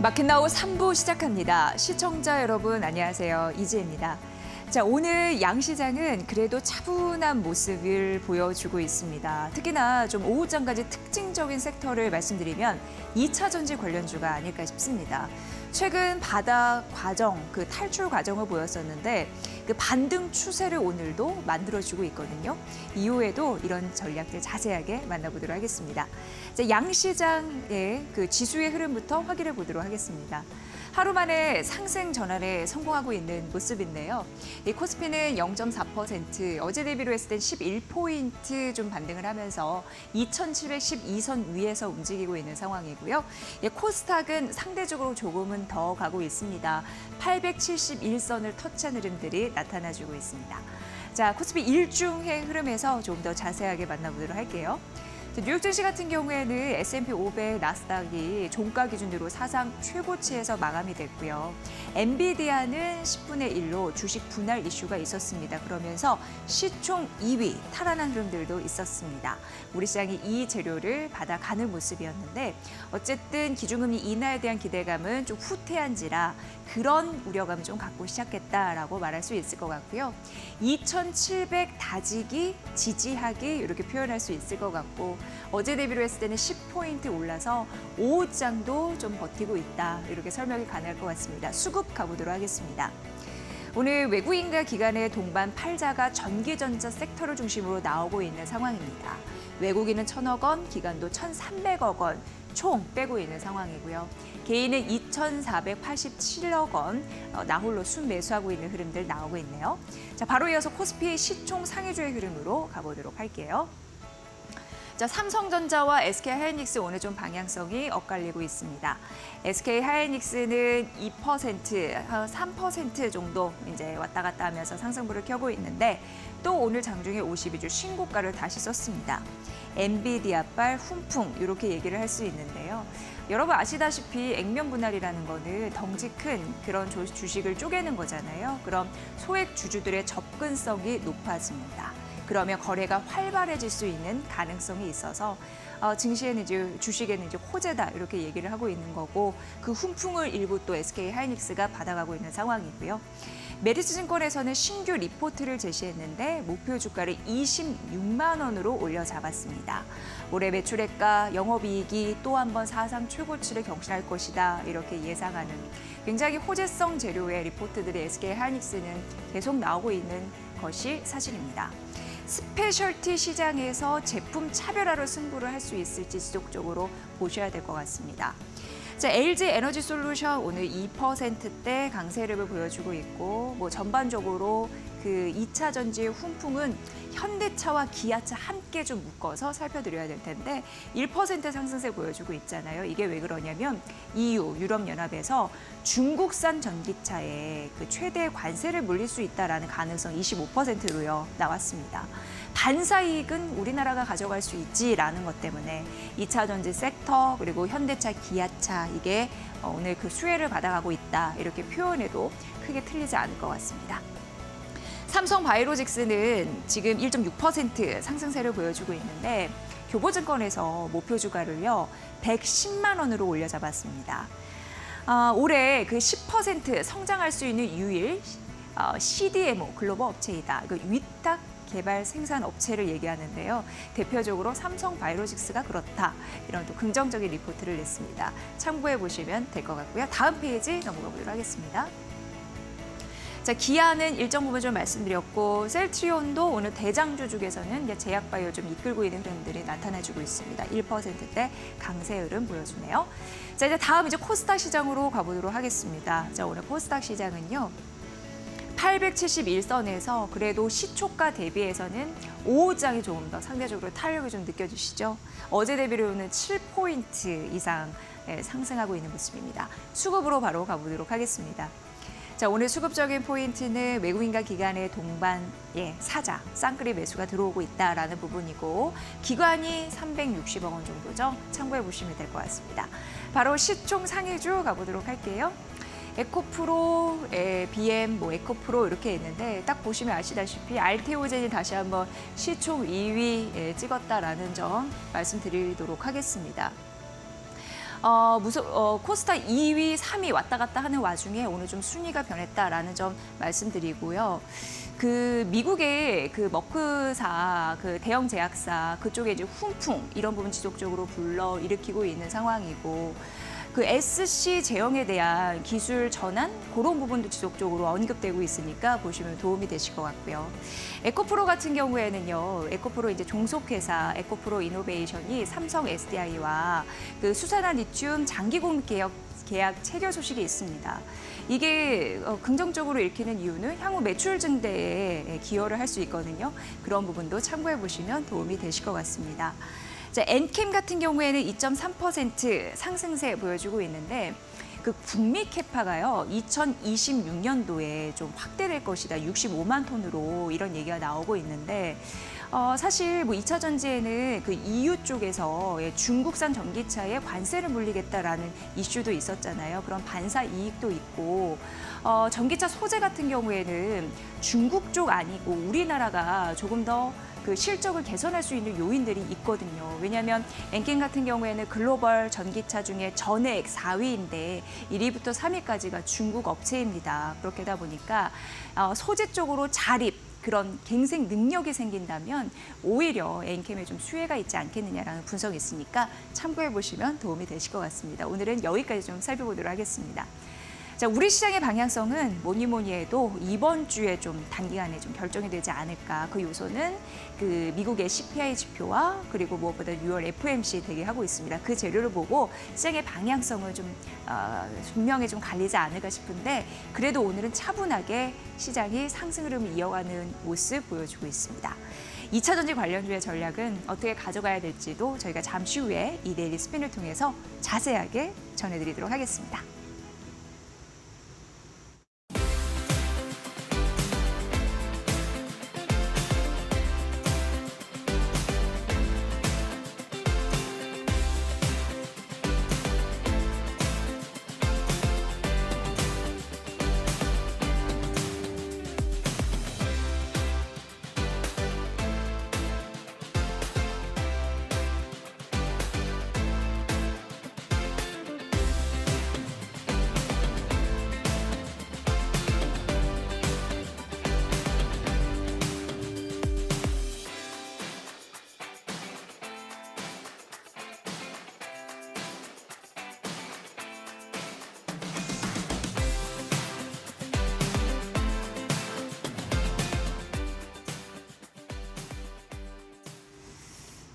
마켓나우 3부 시작합니다. 시청자 여러분 안녕하세요. 이지혜입니다. 자, 오늘 양시장은 그래도 차분한 모습을 보여주고 있습니다. 특히나 좀 오후장까지 특징적인 섹터를 말씀드리면 2차 전지 관련주가 아닐까 싶습니다. 최근 바닥 과정, 그 탈출 과정을 보였었는데 그 반등 추세를 오늘도 만들어주고 있거든요. 이후에도 이런 전략들 자세하게 만나보도록 하겠습니다. 자, 양시장의 그 지수의 흐름부터 확인해 보도록 하겠습니다. 하루 만에 상승 전환에 성공하고 있는 모습인데요. 이 코스피는 0.4%, 어제 대비로 했을 땐 11포인트 좀 반등을 하면서 2,712선 위에서 움직이고 있는 상황이고요. 코스닥은 상대적으로 조금은 더 가고 있습니다. 871선을 터치한 흐름들이 나타나주고 있습니다. 자, 코스피 일중의 흐름에서 조금 더 자세하게 만나보도록 할게요. 뉴욕 증시 같은 경우에는 S&P 500, 나스닥이 종가 기준으로 사상 최고치에서 마감이 됐고요. 엔비디아는 10분의 1로 주식 분할 이슈가 있었습니다. 그러면서 시총 2위 탈환한 흐름들도 있었습니다. 우리 시장이 이 재료를 받아가는 모습이었는데 어쨌든 기준금리 인하에 대한 기대감은 좀 후퇴한지라 그런 우려감을 좀 갖고 시작했다라고 말할 수 있을 것 같고요. 2,700 다지기, 지지하기 이렇게 표현할 수 있을 것 같고 어제 대비로 했을 때는 10포인트 올라서 오후장도 좀 버티고 있다. 이렇게 설명이 가능할 것 같습니다. 수급 가보도록 하겠습니다. 오늘 외국인과 기관의 동반 팔자가 전기전자 섹터를 중심으로 나오고 있는 상황입니다. 외국인은 1,000억 원, 기관도 1,300억 원 총 빼고 있는 상황이고요. 개인은 2,487억 원 나홀로 순매수하고 있는 흐름들 나오고 있네요. 자, 바로 이어서 코스피 시총 상위주의 흐름으로 가보도록 할게요. 자, 삼성전자와 SK하이닉스 오늘 좀 방향성이 엇갈리고 있습니다. SK하이닉스는 2%, 3% 정도 이제 왔다 갔다 하면서 상승부를 켜고 있는데 또 오늘 장중에 52주 신고가를 다시 썼습니다. 엔비디아발 훈풍 이렇게 얘기를 할 수 있는데요. 여러분 아시다시피 액면 분할이라는 거는 덩치 큰 그런 주식을 쪼개는 거잖아요. 그럼 소액 주주들의 접근성이 높아집니다. 그러면 거래가 활발해질 수 있는 가능성이 있어서 증시에는 이제 주식에는 이제 호재다 이렇게 얘기를 하고 있는 거고 그 훈풍을 일부 또 SK하이닉스가 받아가고 있는 상황이고요. 메리츠증권에서는 신규 리포트를 제시했는데 목표 주가를 26만 원으로 올려 잡았습니다. 올해 매출액과 영업이익이 또 한 번 사상 최고치를 경신할 것이다 이렇게 예상하는 굉장히 호재성 재료의 리포트들이 SK하이닉스는 계속 나오고 있는 것이 사실입니다. 스페셜티 시장에서 제품 차별화로 승부를 할 수 있을지 지속적으로 보셔야 될 것 같습니다. 자, LG 에너지 솔루션 오늘 2%대 강세 흐름을 보여주고 있고 뭐 전반적으로 그 2차 전지의 훈풍은 현대차와 기아차 함께 좀 묶어서 살펴드려야 될 텐데 1% 상승세 보여주고 있잖아요. 이게 왜 그러냐면 EU, 유럽연합에서 중국산 전기차에 그 최대 관세를 물릴 수 있다라는 가능성 25%로요 나왔습니다. 반사이익은 우리나라가 가져갈 수 있지라는 것 때문에 2차 전지 섹터 그리고 현대차, 기아차 이게 오늘 그 수혜를 받아가고 있다 이렇게 표현해도 크게 틀리지 않을 것 같습니다. 삼성바이오로직스는 지금 1.6% 상승세를 보여주고 있는데 교보증권에서 목표 주가를요 110만 원으로 올려 잡았습니다. 올해 그 10% 성장할 수 있는 유일 CDMO 글로벌 업체이다. 그 위탁 개발 생산 업체를 얘기하는데요. 대표적으로 삼성바이오로직스가 그렇다. 이런 또 긍정적인 리포트를 냈습니다. 참고해 보시면 될 것 같고요. 다음 페이지 넘어가 보도록 하겠습니다. 자, 기아는 일정 부분 좀 말씀드렸고 셀트리온도 오늘 대장주 중에서는 제약바이오 좀 이끌고 있는 흐름들이 나타나주고 있습니다. 1%대 강세 흐름 보여주네요. 자, 이제 다음 이제 코스닥 시장으로 가보도록 하겠습니다. 자, 오늘 코스닥 시장은요. 871선에서 그래도 시초가 대비해서는 오후장이 조금 더 상대적으로 탄력이 좀 느껴지시죠? 어제 대비로는 7포인트 이상 상승하고 있는 모습입니다. 수급으로 바로 가보도록 하겠습니다. 자, 오늘 수급적인 포인트는 외국인과 기관의 동반 사자, 쌍끌이 매수가 들어오고 있다라는 부분이고 기관이 360억 원 정도죠. 참고해 보시면 될 것 같습니다. 바로 시총 상위주 가보도록 할게요. 에코프로, BM, 에코프로 이렇게 있는데 딱 보시면 아시다시피 알테오젠이 다시 한번 시총 2위 찍었다라는 점 말씀드리도록 하겠습니다. 코스타 2위, 3위 왔다 갔다 하는 와중에 오늘 좀 순위가 변했다라는 점 말씀드리고요. 그 미국의 그 머크사, 그 대형 제약사 그쪽에 이제 훈풍 이런 부분 지속적으로 불러 일으키고 있는 상황이고. 그 SC 제형에 대한 기술 전환 그런 부분도 지속적으로 언급되고 있으니까 보시면 도움이 되실 것 같고요. 에코프로 같은 경우에는요, 에코프로 이제 종속회사 에코프로 이노베이션이 삼성 SDI와 그 수산화 리튬 장기 공급 계약 체결 소식이 있습니다. 이게 긍정적으로 읽히는 이유는 향후 매출 증대에 기여를 할 수 있거든요. 그런 부분도 참고해 보시면 도움이 되실 것 같습니다. 자, 엔캠 같은 경우에는 2.3% 상승세 보여주고 있는데 그 북미 캐파가요 2026년도에 좀 확대될 것이다 65만 톤으로 이런 얘기가 나오고 있는데 사실 뭐 2차 전지에는 그 EU 쪽에서 중국산 전기차에 관세를 물리겠다라는 이슈도 있었잖아요. 그런 반사 이익도 있고 전기차 소재 같은 경우에는 중국 쪽 아니고 우리나라가 조금 더 그 실적을 개선할 수 있는 요인들이 있거든요. 왜냐하면 엔캠 같은 경우에는 글로벌 전기차 중에 전액 4위인데 1위부터 3위까지가 중국 업체입니다. 그렇게 하다 보니까 소재 쪽으로 자립, 그런 갱생 능력이 생긴다면 오히려 엔캠에 좀 수혜가 있지 않겠느냐라는 분석이 있으니까 참고해 보시면 도움이 되실 것 같습니다. 오늘은 여기까지 좀 살펴보도록 하겠습니다. 자, 우리 시장의 방향성은 뭐니 해도 이번 주에 좀 단기간에 좀 결정이 되지 않을까. 그 요소는 그 미국의 CPI 지표와 그리고 무엇보다 6월 FOMC 대기하고 있습니다. 그 재료를 보고 시장의 방향성을 좀 분명히 좀 갈리지 않을까 싶은데 그래도 오늘은 차분하게 시장이 상승 흐름을 이어가는 모습 보여주고 있습니다. 2차 전지 관련주의 전략은 어떻게 가져가야 될지도 저희가 잠시 후에 이데일리 스핀을 통해서 자세하게 전해드리도록 하겠습니다.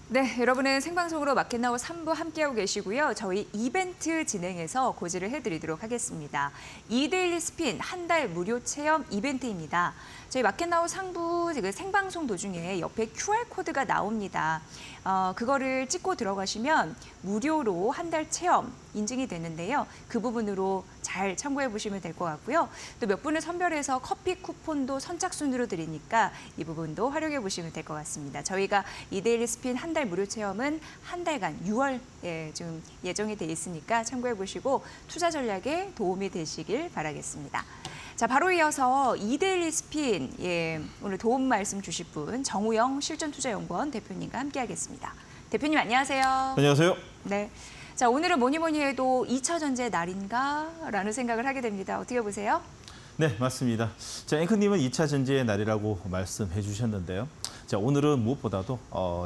네, 여러분은 생방송으로 마켓나우 3부 함께하고 계시고요. 저희 이벤트 진행해서 고지를 해드리도록 하겠습니다. 이데일리 스핀 한 달 무료 체험 이벤트입니다. 저희 마켓나우 3부 생방송 도중에 옆에 QR코드가 나옵니다. 그거를 찍고 들어가시면 무료로 한 달 체험 인증이 되는데요. 그 부분으로 잘 참고해 보시면 될 것 같고요. 또 몇 분을 선별해서 커피 쿠폰도 선착순으로 드리니까 이 부분도 활용해 보시면 될 것 같습니다. 저희가 이데일리 스핀 한 달 무료 체험은 한 달간 6월에 좀 예정이 돼 있으니까 참고해 보시고 투자 전략에 도움이 되시길 바라겠습니다. 자, 바로 이어서 이데일리 스핀 오늘 도움 말씀 주실 분 정우영 실전투자연구원 대표님과 함께하겠습니다. 대표님 안녕하세요. 안녕하세요. 네. 자, 오늘은 뭐니 해도 2차 전지의 날인가라는 생각을 하게 됩니다. 어떻게 보세요? 네, 맞습니다. 자, 앵커님은 2차 전지의 날이라고 말씀해 주셨는데요. 자, 오늘은 무엇보다도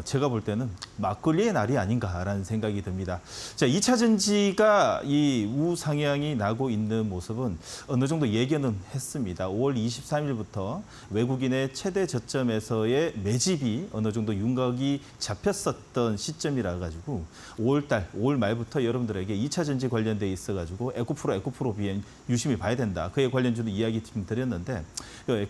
제가 볼 때는 막걸리의 날이 아닌가라는 생각이 듭니다. 자, 2차 전지가 이 우상향이 나고 있는 모습은 어느 정도 예견은 했습니다. 5월 23일부터 외국인의 최대 저점에서의 매집이 어느 정도 윤곽이 잡혔었던 시점이라 가지고 5월 말부터 여러분들에게 2차 전지 관련돼 있어 가지고 에코프로 비행 유심히 봐야 된다. 그에 관련주도 이야기 좀 드렸는데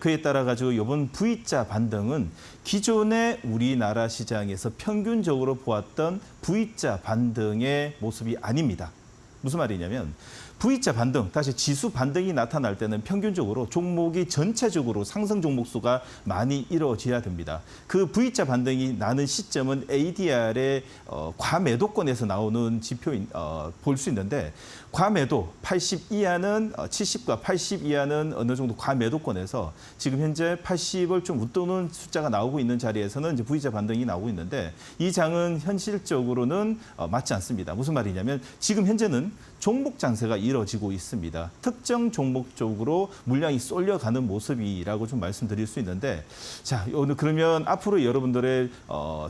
그에 따라 가지고 이번 V자 반등은 기존의 우리나라 시장에서 평균적으로 보았던 V자 반등의 모습이 아닙니다. 무슨 말이냐면 V자 반등, 다시 지수 반등이 나타날 때는 평균적으로 종목이 전체적으로 상승 종목수가 많이 이루어져야 됩니다. 그 V자 반등이 나는 시점은 ADR의 과매도권에서 나오는 지표인 볼 수 있는데 과매도 80 이하는 70과 80 이하는 어느 정도 과매도권에서 지금 현재 80을 좀 웃도는 숫자가 나오고 있는 자리에서는 이제 V자 반등이 나오고 있는데 이 장은 현실적으로는 맞지 않습니다. 무슨 말이냐면 지금 현재는 종목 장세가 이뤄지고 있습니다. 특정 종목 쪽으로 물량이 쏠려가는 모습이라고 좀 말씀드릴 수 있는데 자 오늘 그러면 앞으로 여러분들의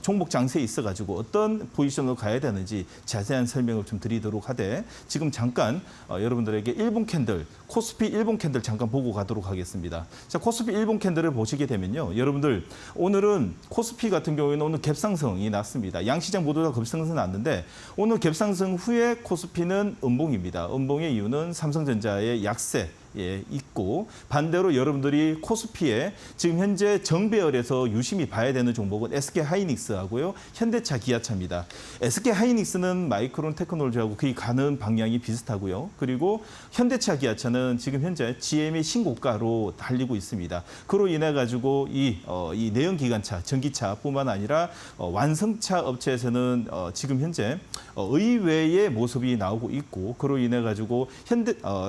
종목 장세에 있어가지고 어떤 포지션으로 가야 되는지 자세한 설명을 좀 드리도록 하되 지금 잠깐 여러분들에게 1분 캔들 코스피 1분 캔들 잠깐 보고 가도록 하겠습니다. 자 코스피 1분 캔들을 보시게 되면요. 여러분들 오늘은 코스피 같은 경우에는 오늘 갭상승이 났습니다. 양시장 모두 다 급상승 났는데 오늘 갭상승 후에 코스피는 음봉입니다. 음봉의 이유는 삼성전자의 약세 있고 반대로 여러분들이 코스피에 지금 현재 정배열에서 유심히 봐야 되는 종목은 SK하이닉스하고요. 현대차, 기아차입니다. SK하이닉스는 마이크론 테크놀로지하고 거의 가는 방향이 비슷하고요. 그리고 현대차, 기아차는 지금 현재 GM의 신고가로 달리고 있습니다. 그로 인해 가지고 이 내연기관차, 전기차뿐만 아니라 완성차 업체에서는 지금 현재 의외의 모습이 나오고 있고 그로 인해 가지고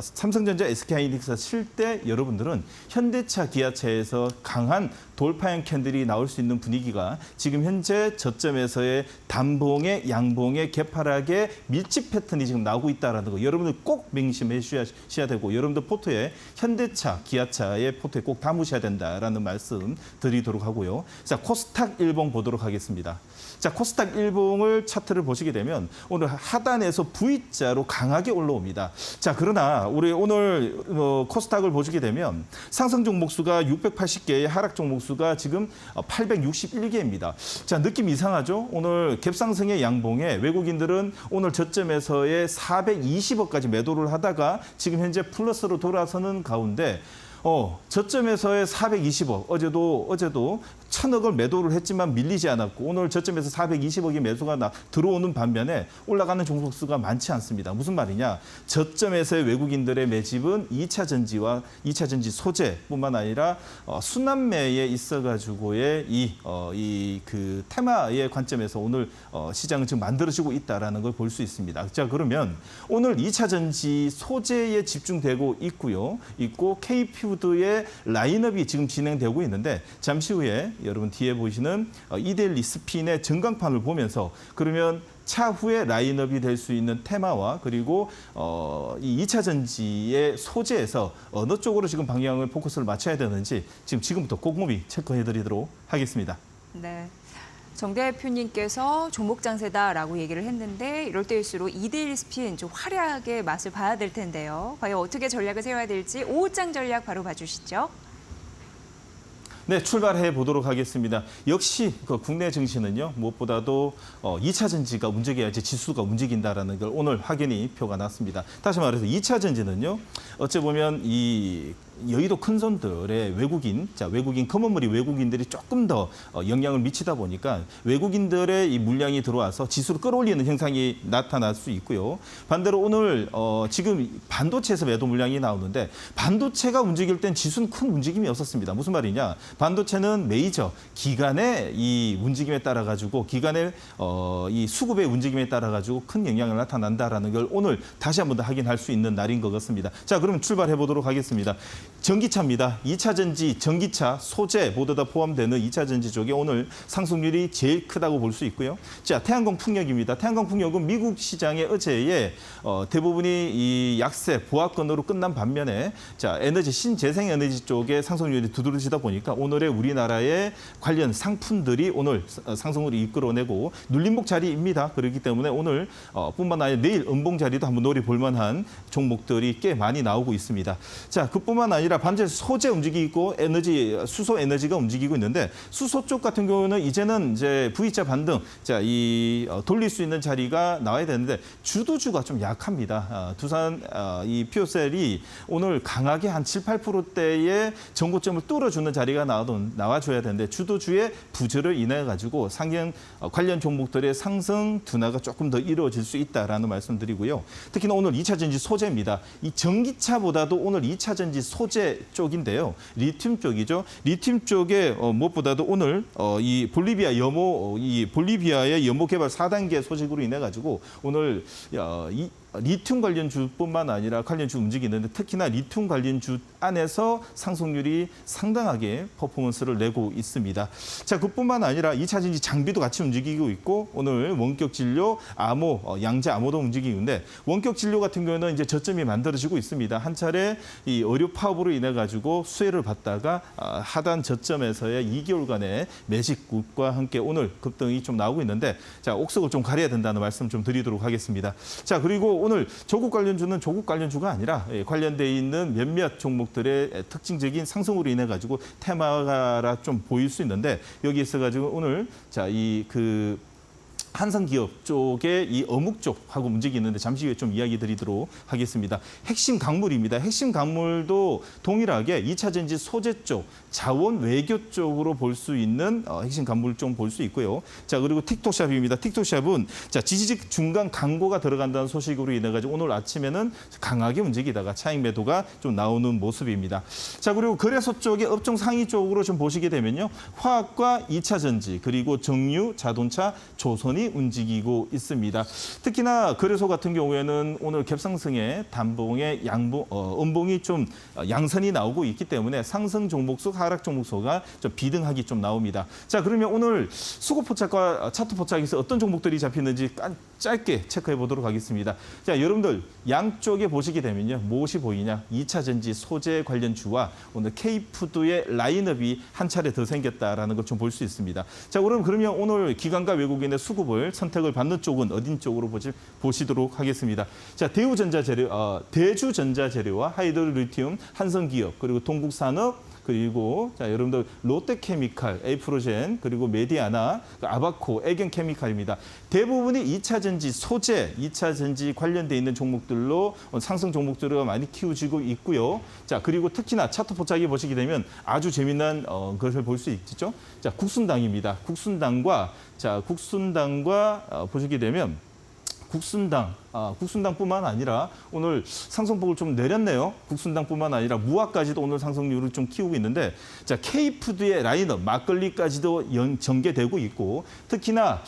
삼성전자, SK하이닉스 칠 때 여러분들은 현대차, 기아차에서 강한 돌파형 캔들이 나올 수 있는 분위기가 지금 현재 저점에서의 단봉의 양봉의 개파락의 밀집 패턴이 지금 나오고 있다는 거 여러분들 꼭 명심해 주셔야 되고 여러분들 포트에 현대차, 기아차의 포트에 꼭 담으셔야 된다라는 말씀 드리도록 하고요. 자, 코스닥 일봉 보도록 하겠습니다. 자, 코스닥 일봉을 차트를 보시게 되면 오늘 하단에서 V자로 강하게 올라옵니다. 자, 그러나 우리 오늘 코스닥을 보시게 되면 상승 종목수가 680개의 하락 종목수가 지금 861개입니다. 자, 느낌 이상하죠? 오늘 갭상승의 양봉에 외국인들은 오늘 저점에서의 420억까지 매도를 하다가 지금 현재 플러스로 돌아서는 가운데 저점에서의 420억, 어제도 1,000억을 매도를 했지만 밀리지 않았고 오늘 저점에서 420억의 매수가 들어오는 반면에 올라가는 종목수가 많지 않습니다. 무슨 말이냐? 저점에서의 외국인들의 매집은 2차 전지와 2차 전지 소재뿐만 아니라 순환매에 있어가지고의 그 테마의 관점에서 오늘 시장은 지금 만들어지고 있다라는 걸 볼 수 있습니다. 자, 그러면 오늘 2차 전지 소재에 집중되고 있고 K푸드의 라인업이 지금 진행되고 있는데 잠시 후에 여러분 뒤에 보시는 이데일리 스핀의 전광판을 보면서 그러면 차후에 라인업이 될 수 있는 테마와 그리고 이 2차 전지의 소재에서 어느 쪽으로 지금 방향을 포커스를 맞춰야 되는지 지금부터 꼼꼼히 체크해드리도록 하겠습니다. 네. 정 대표님께서 종목 장세다라고 얘기를 했는데 이럴 때일수록 이데일리 스핀 좀 화려하게 맛을 봐야 될 텐데요. 과연 어떻게 전략을 세워야 될지 5장 전략 바로 봐주시죠. 네, 출발해 보도록 하겠습니다. 역시 그 국내 증시는요, 무엇보다도 2차 전지가 움직여야지 지수가 움직인다라는 걸 오늘 확인이 표가 났습니다. 다시 말해서 2차 전지는요, 어찌 보면 이 여의도 큰손들의 외국인 커먼머리 외국인들이 조금 더 영향을 미치다 보니까 외국인들의 이 물량이 들어와서 지수를 끌어올리는 현상이 나타날 수 있고요. 반대로 오늘 지금 반도체에서 매도 물량이 나오는데 반도체가 움직일 땐 지수는 큰 움직임이 없었습니다. 무슨 말이냐? 반도체는 메이저 기관의 이 움직임에 따라 가지고 기관의 이 수급의 움직임에 따라 가지고 큰 영향을 나타난다라는 걸 오늘 다시 한 번 더 확인할 수 있는 날인 것 같습니다. 자, 그러면 출발해 보도록 하겠습니다. 전기차입니다. 2차 전지, 전기차, 소재 모두 다 포함되는 2차 전지 쪽에 오늘 상승률이 제일 크다고 볼 수 있고요. 자, 태양광 풍력입니다. 태양광 풍력은 미국 시장의 어제에 대부분이 이 약세, 보합권으로 끝난 반면에 자, 에너지, 신재생 에너지 쪽에 상승률이 두드러지다 보니까 오늘의 우리나라의 관련 상품들이 오늘 상승률을 이끌어내고 눌림목 자리입니다. 그렇기 때문에 오늘 뿐만 아니라 내일 음봉 자리도 한번 노려볼 만한 종목들이 꽤 많이 나오고 있습니다. 자, 그뿐만 아니라 아니라 반대 소재 움직이고 있고 수소 에너지가 움직이고 있는데 수소 쪽 같은 경우는 이제는 이제 V자 반등, 돌릴 수 있는 자리가 나와야 되는데 주도주가 좀 약합니다. 두산 이 피오셀이 오늘 강하게 한 7, 8%대의 전고점을 뚫어주는 자리가 나와줘야 되는데 주도주의 부재로 인해 가지고 상경 관련 종목들의 상승 둔화가 조금 더 이루어질 수 있다라는 말씀드리고요. 특히나 오늘 2차 전지 소재입니다. 이 전기차보다도 오늘 2차 전지 소재 쪽인데요. 리튬 쪽이죠. 리튬 쪽에 무엇보다도 오늘 이 볼리비아의 연못 개발 4단계 소식으로 인해 가지고 오늘 리튬 관련주뿐만 아니라 관련주 움직이는데 특히나 리튬 관련주 안에서 상승률이 상당하게 퍼포먼스를 내고 있습니다. 자, 그뿐만 아니라 2차 전지 장비도 같이 움직이고 있고 오늘 원격 진료, 양재 암호도 움직이고 있는데 원격 진료 같은 경우는 이제 저점이 만들어지고 있습니다. 한 차례 이 의료 파업으로 인해 가지고 수혜를 받다가 하단 저점에서의 2개월간의 매직과 함께 오늘 급등이 좀 나오고 있는데 자, 옥석을 좀 가려야 된다는 말씀 좀 드리도록 하겠습니다. 자, 그리고 오늘 조국 관련주는 조국 관련주가 아니라 관련돼 있는 몇몇 종목들의 특징적인 상승으로 인해 가지고 테마가 좀 보일 수 있는데 여기 있어 가지고 오늘 한성기업 쪽에 이 어묵 쪽하고 움직이는데 잠시 후에 좀 이야기 드리도록 하겠습니다. 핵심 강물입니다. 핵심 강물도 동일하게 2차 전지 소재 쪽, 자원 외교 쪽으로 볼 수 있는 핵심 강물 좀 볼 수 있고요. 자, 그리고 틱톡샵입니다. 틱톡샵은 지지직 중간 강고가 들어간다는 소식으로 인해 가지고 오늘 아침에는 강하게 움직이다가 차익 매도가 좀 나오는 모습입니다. 자, 그리고 거래소 쪽에 업종 상위 쪽으로 좀 보시게 되면요. 화학과 2차 전지 그리고 정유, 자동차, 조선이 움직이고 있습니다. 특히나 거래소 같은 경우에는 오늘 갭상승에 단봉에 음봉이 좀 양선이 나오고 있기 때문에 상승 종목수, 하락 종목수가 좀 비등하게 좀 나옵니다. 자, 그러면 오늘 수급 포착과 차트 포착에서 어떤 종목들이 잡히는지 짧게 체크해 보도록 하겠습니다. 자, 여러분들 양쪽에 보시게 되면요. 무엇이 보이냐? 2차 전지 소재 관련주와 오늘 K푸드의 라인업이 한 차례 더 생겼다라는 걸 좀 볼 수 있습니다. 자, 그러면 오늘 기관과 외국인의 수급을 선택을 받는 쪽은 어딘 쪽으로 보시도록 하겠습니다. 자, 대주전자재료와 하이드로리튬, 한성기업, 그리고 동국산업, 그리고 여러분들 롯데케미칼, 에이프로젠, 그리고 메디아나, 아바코, 애경케미칼입니다. 대부분이 2차 전지 소재, 2차 전지 관련돼 있는 종목들로 상승 종목들을 많이 키워지고 있고요. 자, 그리고 특히나 차트 포착해 보시게 되면 아주 재미난 것을 볼 수 있죠. 자, 국순당입니다. 국순당과 보시게 되면 국순당뿐만 아니라 오늘 상승폭을 좀 내렸네요. 국순당뿐만 아니라 무화까지도 오늘 상승률을 좀 키우고 있는데 자, K푸드의 라인업, 막걸리까지도 전개되고 있고 특히나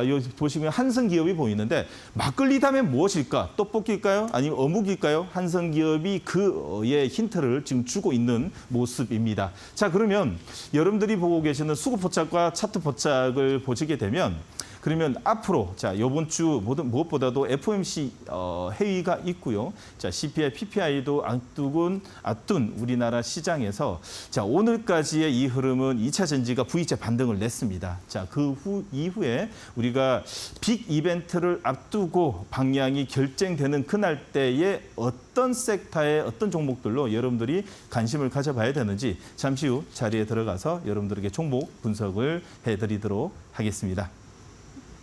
여기 보시면 한성기업이 보이는데 막걸리 다음에 무엇일까? 떡볶이일까요? 아니면 어묵일까요? 한성기업이 그의 힌트를 지금 주고 있는 모습입니다. 자, 그러면 여러분들이 보고 계시는 수급 포착과 차트 포착을 보시게 되면 그러면 앞으로 이번 주 무엇보다도 FOMC 회의가 있고요. CPI, PPI도 앞둔 우리나라 시장에서 오늘까지의 이 흐름은 2차 전지가 V자 반등을 냈습니다. 이후에 우리가 빅 이벤트를 앞두고 방향이 결정되는 그날 때에 어떤 섹터의 어떤 종목들로 여러분들이 관심을 가져봐야 되는지 잠시 후 자리에 들어가서 여러분들에게 종목 분석을 해드리도록 하겠습니다.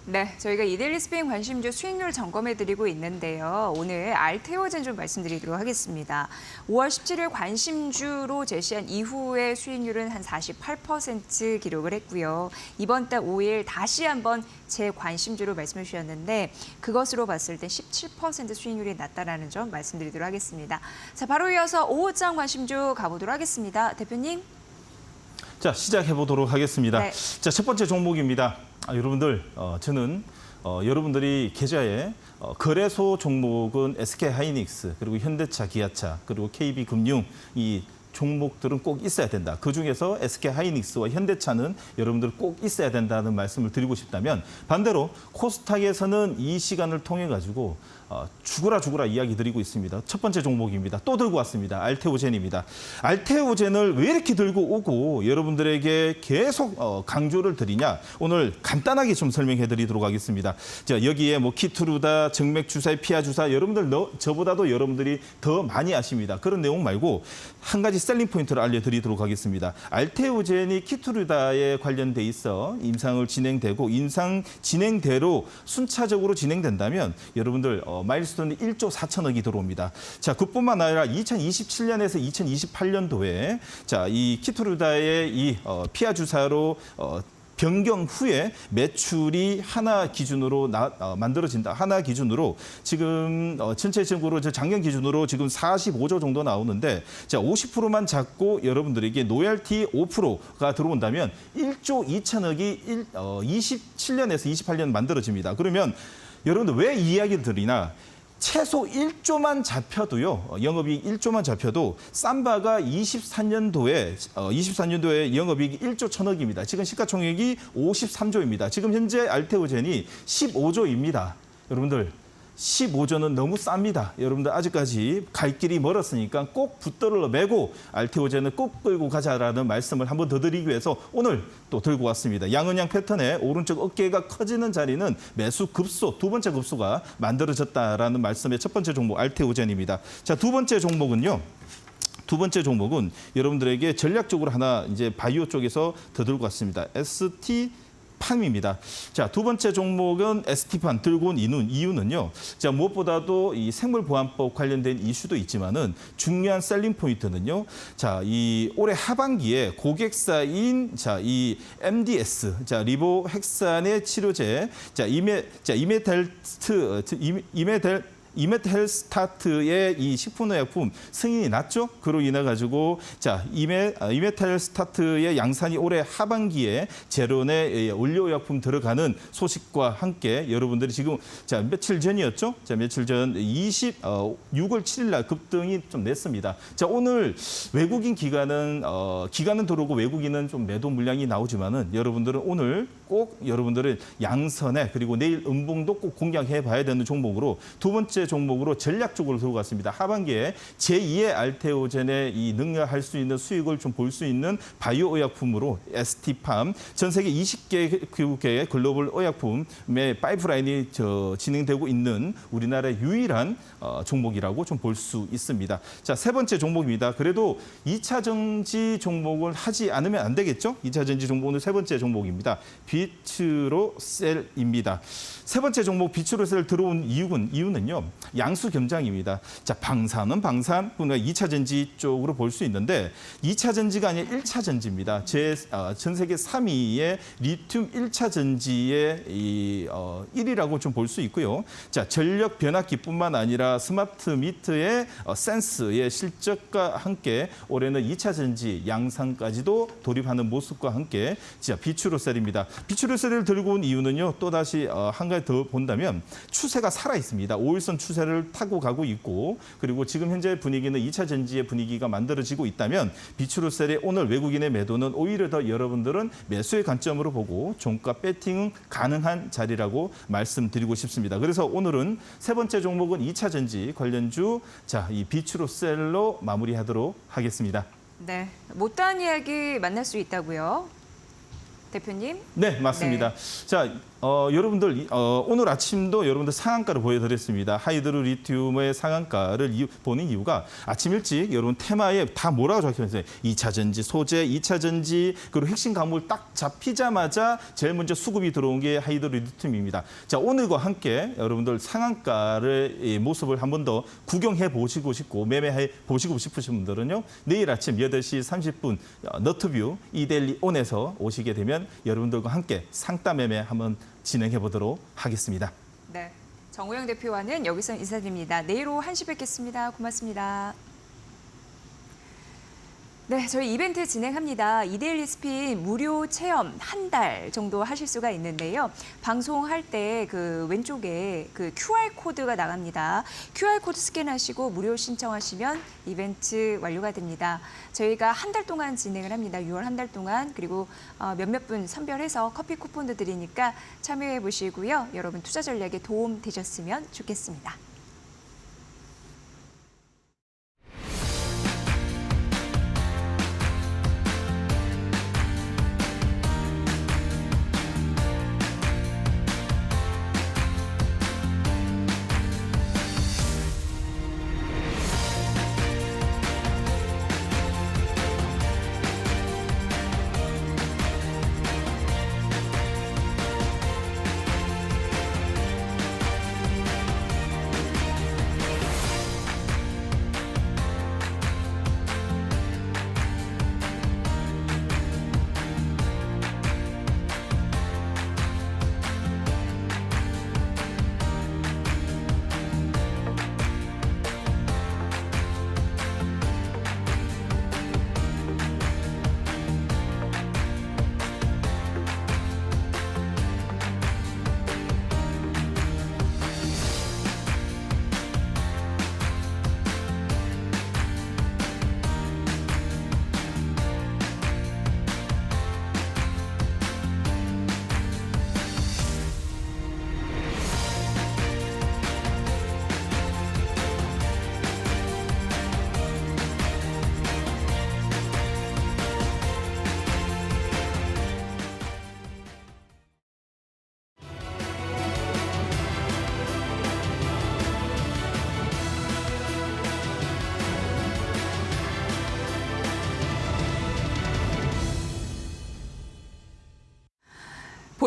네, 저희가 이데일리 스페인 관심주 수익률 점검해드리고 있는데요. 오늘 알테오젠 좀 말씀드리도록 하겠습니다. 5월 17일 관심주로 제시한 이후의 수익률은 한 48% 기록을 했고요. 이번 달 5일 다시 한번 제 관심주로 말씀해 주셨는데 그것으로 봤을 때 17% 수익률이 낮다라는 점 말씀드리도록 하겠습니다. 자, 바로 이어서 5호장 관심주 가보도록 하겠습니다. 대표님. 자, 시작해 보도록 하겠습니다. 네. 자, 첫 번째 종목입니다. 여러분들, 저는 여러분들이 계좌에 거래소 종목은 SK하이닉스, 그리고 현대차, 기아차, 그리고 KB금융 이 종목들은 꼭 있어야 된다. 그중에서 SK하이닉스와 현대차는 여러분들 꼭 있어야 된다는 말씀을 드리고 싶다면 반대로 코스닥에서는 이 시간을 통해 가지고 죽어라 이야기 드리고 있습니다. 첫 번째 종목입니다. 또 들고 왔습니다. 알테오젠입니다. 알테오젠을 왜 이렇게 들고 오고 여러분들에게 계속 강조를 드리냐? 오늘 간단하게 좀 설명해 드리도록 하겠습니다. 자, 여기에 뭐 키투르다, 정맥 주사, 피하 주사 여러분들 저보다도 여러분들이 더 많이 아십니다. 그런 내용 말고 한 가지 셀링 포인트를 알려드리도록 하겠습니다. 알테오젠이 키투르다에 관련돼 있어 임상을 진행되고 임상 진행대로 순차적으로 진행된다면 여러분들 마일스톤이 1조 4천억이 들어옵니다. 자, 그뿐만 아니라 2027년에서 2028년도에 자, 이 키투르다의 이 피하 주사로 변경 후에 매출이 하나 기준으로 만들어진다. 하나 기준으로 지금 전체적으로 작년 기준으로 지금 45조 정도 나오는데 자 50%만 잡고 여러분들에게 로열티 5%가 들어온다면 1조 2천억이 27년에서 28년 만들어집니다. 그러면 여러분들 왜 이 이야기를 드리나? 최소 1조만 잡혀도요. 영업이익 1조만 잡혀도 삼바가 24년도에 영업이익이 1조 1천억입니다. 지금 시가총액이 53조입니다. 지금 현재 알테오젠이 15조입니다. 여러분들 15조는 너무 쌉니다. 여러분들 아직까지 갈 길이 멀었으니까 꼭 붙들어 매고 알테오젠을 꼭 끌고 가자라는 말씀을 한번 더 드리기 위해서 오늘 또 들고 왔습니다. 양은양 패턴의 오른쪽 어깨가 커지는 자리는 매수 급소, 두 번째 급소가 만들어졌다라는 말씀의 첫 번째 종목 알테오젠입니다. 자, 두 번째 종목은 여러분들에게 전략적으로 하나 이제 바이오 쪽에서 더 들고 왔습니다. ST팜입니다. 자, 두 번째 종목은 ST팜 들고 온 이유는요. 자, 무엇보다도 이 생물보안법 관련된 이슈도 있지만은 중요한 셀링 포인트는요. 자, 이 올해 하반기에 고객사인 자, 이 MDS, 자, 리보핵산의 치료제, 자, 이메텔스타트의 이 식품의약품 승인이 났죠. 그로 인해 가지고 자 이메텔스타트의 양산이 올해 하반기에 제론의 원료의약품 들어가는 소식과 함께 여러분들이 지금 자 며칠 전이었죠. 자 며칠 전 6월 7일 날 급등이 좀 냈습니다. 자 오늘 외국인 기관은 들어오고 외국인은 좀 매도 물량이 나오지만은 여러분들은 오늘 꼭 여러분들은 양선에 그리고 내일 음봉도 꼭 공략해 봐야 되는 종목으로 두 번째 종목으로 전략적으로 들고 갔습니다. 하반기에 제2의 알테오젠에 이 능가할 수 있는 수익을 좀 볼 수 있는 바이오 의약품으로 ST팜 전 세계 20개의 글로벌 의약품의 파이프라인이 진행되고 있는 우리나라의 유일한 종목이라고 좀 볼 수 있습니다. 자, 세 번째 종목입니다. 그래도 2차 전지 종목을 하지 않으면 안 되겠죠? 2차 전지 종목 오늘 세 번째 종목입니다. 비츠로셀입니다. 세 번째 종목 비츠로셀 들어온 이유는요. 양수 겸장입니다. 자, 방산은 방산, 그러니까 2차 전지 쪽으로 볼 수 있는데 2차 전지가 아니라 1차 전지입니다. 전 세계 3위의 리튬 1차 전지의 1위라고 좀 볼 수 있고요. 자, 전력 변압기뿐만 아니라 스마트 미터의 센스의 실적과 함께 올해는 2차 전지 양산까지도 돌입하는 모습과 함께 자, 비츠로셀입니다. 비츠로셀을 들고 온 이유는요. 또다시 한 가지 더 본다면 추세가 살아 있습니다. 5일선 추세를 타고 가고 있고 그리고 지금 현재 분위기는 2차 전지의 분위기가 만들어지고 있다면 비츠로셀의 오늘 외국인의 매도는 오히려 더 여러분들은 매수의 관점으로 보고 종가 배팅은 가능한 자리라고 말씀드리고 싶습니다. 그래서 오늘은 세 번째 종목은 2차 전지 관련주 자, 이 비츠로셀로 마무리하도록 하겠습니다. 네, 못다한 이야기 만날 수 있다고요? 대표님? 네, 맞습니다. 자, 여러분들 오늘 아침도 여러분들 상한가를 보여드렸습니다. 하이드로 리튬의 상한가를 보는 이유가 아침 일찍 여러분 테마에 다 뭐라고 적혀있어요. 2차 전지, 소재, 2차 전지 그리고 핵심 광물 딱 잡히자마자 제일 먼저 수급이 들어온 게 하이드로 리튬입니다. 자, 오늘과 함께 여러분들 상한가의 모습을 한 번 더 구경해 보시고 싶고 매매해 보시고 싶으신 분들은요. 내일 아침 8시 30분 너트뷰 이데일리 온에서 오시게 되면 여러분들과 함께 상담 매매 한번 진행해 보도록 하겠습니다. 네, 정우영 대표와는 여기서 인사드립니다. 내일 오후 1시 뵙겠습니다. 고맙습니다. 네, 저희 이벤트 진행합니다. 이데일리 스핀 무료 체험 한 달 정도 하실 수가 있는데요. 방송할 때 그 왼쪽에 그 QR코드가 나갑니다. QR코드 스캔하시고 무료 신청하시면 이벤트 완료가 됩니다. 저희가 한 달 동안 진행을 합니다. 6월 한 달 동안. 그리고 몇몇 분 선별해서 커피 쿠폰도 드리니까 참여해 보시고요. 여러분 투자 전략에 도움 되셨으면 좋겠습니다.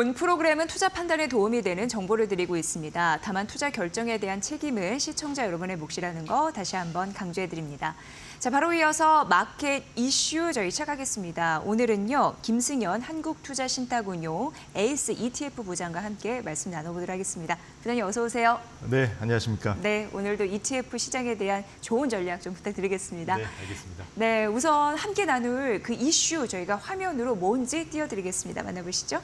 본 프로그램은 투자 판단에 도움이 되는 정보를 드리고 있습니다. 다만 투자 결정에 대한 책임은 시청자 여러분의 몫이라는 거 다시 한번 강조해 드립니다. 자, 바로 이어서 마켓 이슈 저희 시작하겠습니다. 오늘은요, 김승현 한국투자신탁운용 에이스 ETF 부장과 함께 말씀 나눠보도록 하겠습니다. 부장님 어서 오세요. 네, 안녕하십니까. 네, 오늘도 ETF 시장에 대한 좋은 전략 좀 부탁드리겠습니다. 네, 알겠습니다. 네, 우선 함께 나눌 그 이슈 저희가 화면으로 뭔지 띄워드리겠습니다. 만나보시죠.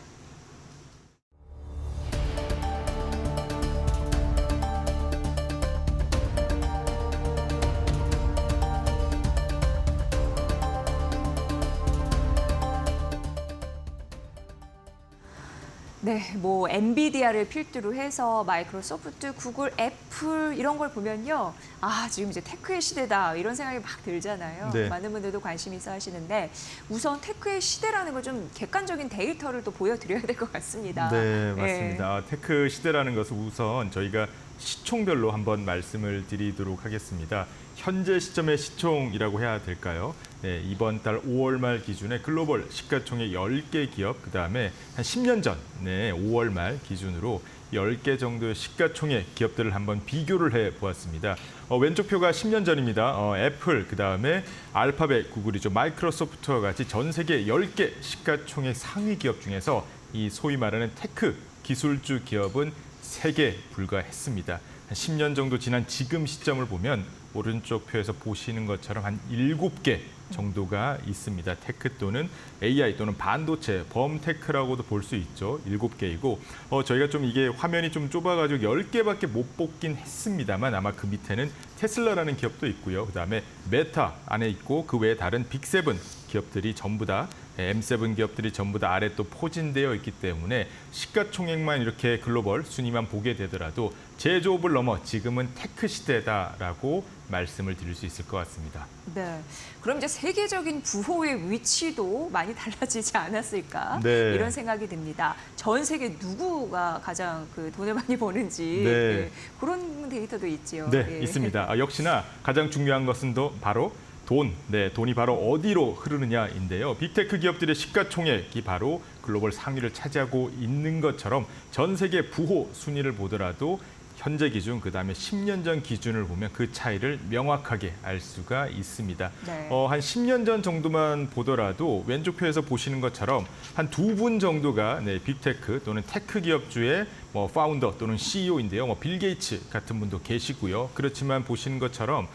네, 뭐 엔비디아를 필두로 해서 마이크로소프트, 구글, 애플 이런 걸 보면요, 아 지금 이제 테크의 시대다 이런 생각이 막 들잖아요. 네. 많은 분들도 관심 있어 하시는데 우선 테크의 시대라는 걸 좀 객관적인 데이터를 또 보여드려야 될 것 같습니다. 네, 맞습니다. 테크 시대라는 것을 우선 저희가 시총별로 한번 말씀을 드리도록 하겠습니다. 현재 시점의 시총이라고 해야 될까요? 네, 이번 달 5월 말 기준에 글로벌 시가총액 10개 기업, 그다음에 한 10년 전 5월 말 기준으로 10개 정도의 시가총액 기업들을 한번 비교를 해보았습니다. 왼쪽 표가 10년 전입니다. 애플, 그다음에 알파벳, 구글이죠. 마이크로소프트와 같이 전 세계 10개 시가총액 상위 기업 중에서 이 소위 말하는 테크 기술주 기업은 3개 불과했습니다. 한 10년 정도 지난 지금 시점을 보면 오른쪽 표에서 보시는 것처럼 한 7개 정도가 있습니다. 테크 또는 AI 또는 반도체, 범테크라고도 볼 수 있죠. 7개이고 저희가 좀 이게 화면이 좀 좁아가지고 10개밖에 못 뽑긴 했습니다만 아마 그 밑에는 테슬라라는 기업도 있고요. 그다음에 메타 안에 있고 그 외에 다른 빅7 기업들이 전부 다 M7 기업들이 전부 다 아래 또 포진되어 있기 때문에 시가총액만 이렇게 글로벌 순위만 보게 되더라도 제조업을 넘어 지금은 테크 시대다라고 말씀을 드릴 수 있을 것 같습니다. 네, 그럼 이제 세계적인 부호의 위치도 많이 달라지지 않았을까? 네. 이런 생각이 듭니다. 전 세계 누구가 가장 그 돈을 많이 버는지 네. 예, 그런 데이터도 있지요. 네, 예. 있습니다. 역시나 가장 중요한 것은 바로 돈, 돈이 바로 어디로 흐르느냐인데요. 빅테크 기업들의 시가총액이 바로 글로벌 상위를 차지하고 있는 것처럼 전 세계 부호 순위를 보더라도 현재 기준, 그다음에 10년 전 기준을 보면 그 차이를 명확하게 알 수가 있습니다. 네. 한 10년 전 정도만 보더라도 왼쪽 표에서 보시는 것처럼 한 2분 정도가 빅테크 또는 테크 기업주의 파운더 또는 CEO인데요. 빌 게이츠 같은 분도 계시고요. 그렇지만 보시는 것처럼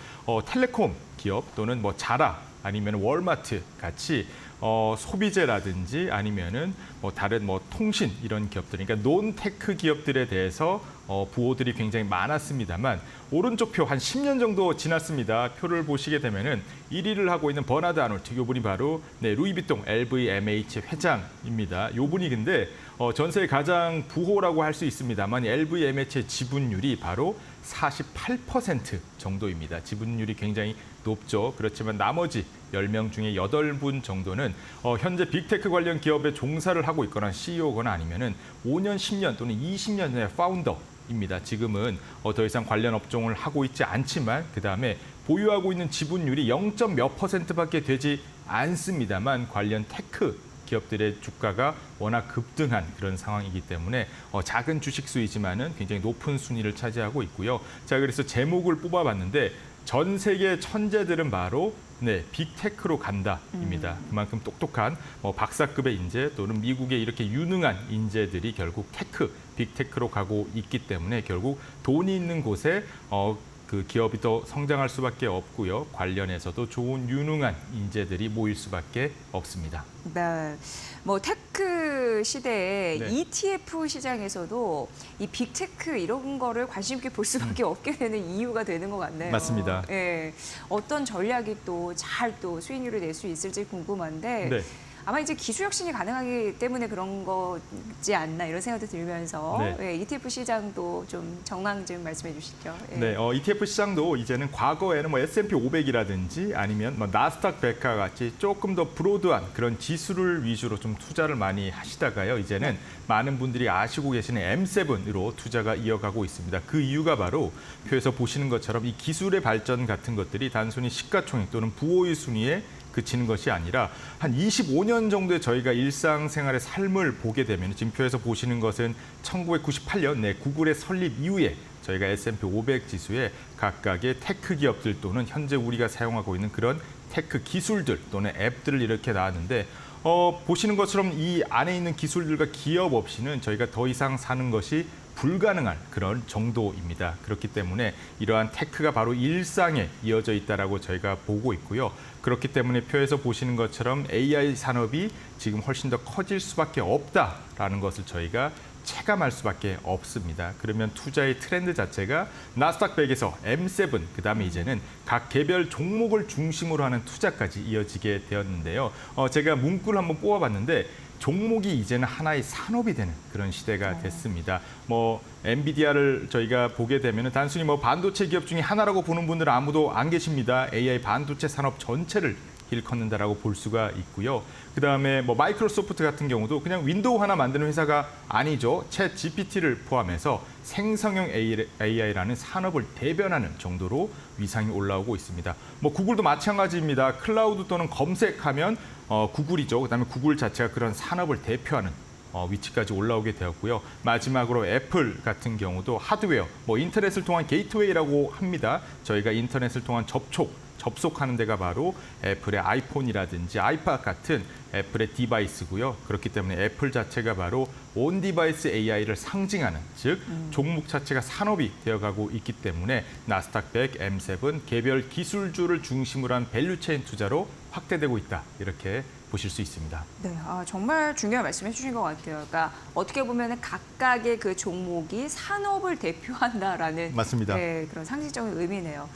텔레콤 기업 또는 자라 아니면 월마트 같이 소비재라든지 아니면은 다른 통신 이런 기업들, 그러니까 논테크 기업들에 대해서 부호들이 굉장히 많았습니다만 오른쪽 표 한 10년 정도 지났습니다. 표를 보시게 되면은 1위를 하고 있는 버나드 아놀트, 이분이 바로 루이비통 LVMH 회장입니다. 이분이 근데 전 세계 가장 부호라고 할 수 있습니다만 LVMH의 지분율이 바로 48% 정도입니다. 지분율이 굉장히 높죠. 그렇지만 나머지 10명 중에 8분 정도는 현재 빅테크 관련 기업에 종사를 하고 있거나 CEO거나 아니면은 5년, 10년 또는 20년 전의 파운더입니다. 지금은 더 이상 관련 업종을 하고 있지 않지만 그다음에 보유하고 있는 지분율이 0. 몇 %밖에 되지 않습니다만 관련 테크 기업들의 주가가 워낙 급등한 그런 상황이기 때문에 작은 주식 수이지만은 굉장히 높은 순위를 차지하고 있고요. 자, 그래서 제목을 뽑아봤는데 전 세계 천재들은 바로 빅테크로 간다입니다. 그만큼 똑똑한 박사급의 인재 또는 미국의 이렇게 유능한 인재들이 결국 빅테크로 가고 있기 때문에 결국 돈이 있는 곳에 그 기업이 더 성장할 수밖에 없고요. 관련해서도 좋은 유능한 인재들이 모일 수밖에 없습니다. 네, 테크 시대에 네. ETF 시장에서도 이 빅테크 이런 거를 관심 있게 볼 수밖에 없게 되는 이유가 되는 것 같네요. 맞습니다. 예, 어떤 전략이 또 잘 수익률을 낼 수 있을지 궁금한데 네. 아마 이제 기술 혁신이 가능하기 때문에 그런 거지 않나 이런 생각도 들면서 네. 예, ETF 시장도 좀 전망 좀 말씀해 주시죠. 예. 네, ETF 시장도 이제는 과거에는 S&P 500이라든지 아니면 나스닥 100과 같이 조금 더 브로드한 그런 지수를 위주로 좀 투자를 많이 하시다가요. 이제는 많은 분들이 아시고 계시는 M7으로 투자가 이어가고 있습니다. 그 이유가 바로 표에서 보시는 것처럼 이 기술의 발전 같은 것들이 단순히 시가총액 또는 부호의 순위에 그치는 것이 아니라 한 25년 정도의 저희가 일상생활의 삶을 보게 되면 지금 표에서 보시는 것은 1998년 구글의 설립 이후에 저희가 S&P 500 지수에 각각의 테크 기업들 또는 현재 우리가 사용하고 있는 그런 테크 기술들 또는 앱들을 이렇게 나왔는데 보시는 것처럼 이 안에 있는 기술들과 기업 없이는 저희가 더 이상 사는 것이 불가능한 그런 정도입니다. 그렇기 때문에 이러한 테크가 바로 일상에 이어져 있다라고 저희가 보고 있고요. 그렇기 때문에 표에서 보시는 것처럼 AI 산업이 지금 훨씬 더 커질 수밖에 없다라는 것을 저희가 체감할 수밖에 없습니다. 그러면 투자의 트렌드 자체가 나스닥 100에서 M7, 그다음에 이제는 각 개별 종목을 중심으로 하는 투자까지 이어지게 되었는데요. 제가 문구를 한번 뽑아봤는데 종목이 이제는 하나의 산업이 되는 그런 시대가 됐습니다. 엔비디아를 저희가 보게 되면 단순히 반도체 기업 중에 하나라고 보는 분들은 아무도 안 계십니다. AI 반도체 산업 전체를 일컫는다라고 볼 수가 있고요. 그다음에 마이크로소프트 같은 경우도 그냥 윈도우 하나 만드는 회사가 아니죠. 챗 GPT를 포함해서 생성형 AI라는 산업을 대변하는 정도로 위상이 올라오고 있습니다. 구글도 마찬가지입니다. 클라우드 또는 검색하면 구글이죠. 그다음에 구글 자체가 그런 산업을 대표하는 위치까지 올라오게 되었고요. 마지막으로 애플 같은 경우도 하드웨어, 인터넷을 통한 게이트웨이라고 합니다. 저희가 인터넷을 통한 접속하는 데가 바로 애플의 아이폰이라든지 아이팟 같은 애플의 디바이스고요. 그렇기 때문에 애플 자체가 바로 온 디바이스 AI를 상징하는, 즉 종목 자체가 산업이 되어가고 있기 때문에 나스닥 100, M7 개별 기술주를 중심으로 한 밸류체인 투자로 확대되고 있다. 이렇게 보실 수 있습니다. 네, 정말 중요한 말씀해 주신 것 같아요. 그러니까 어떻게 보면 각각의 그 종목이 산업을 대표한다라는 맞습니다. 네, 그런 상징적인 의미네요.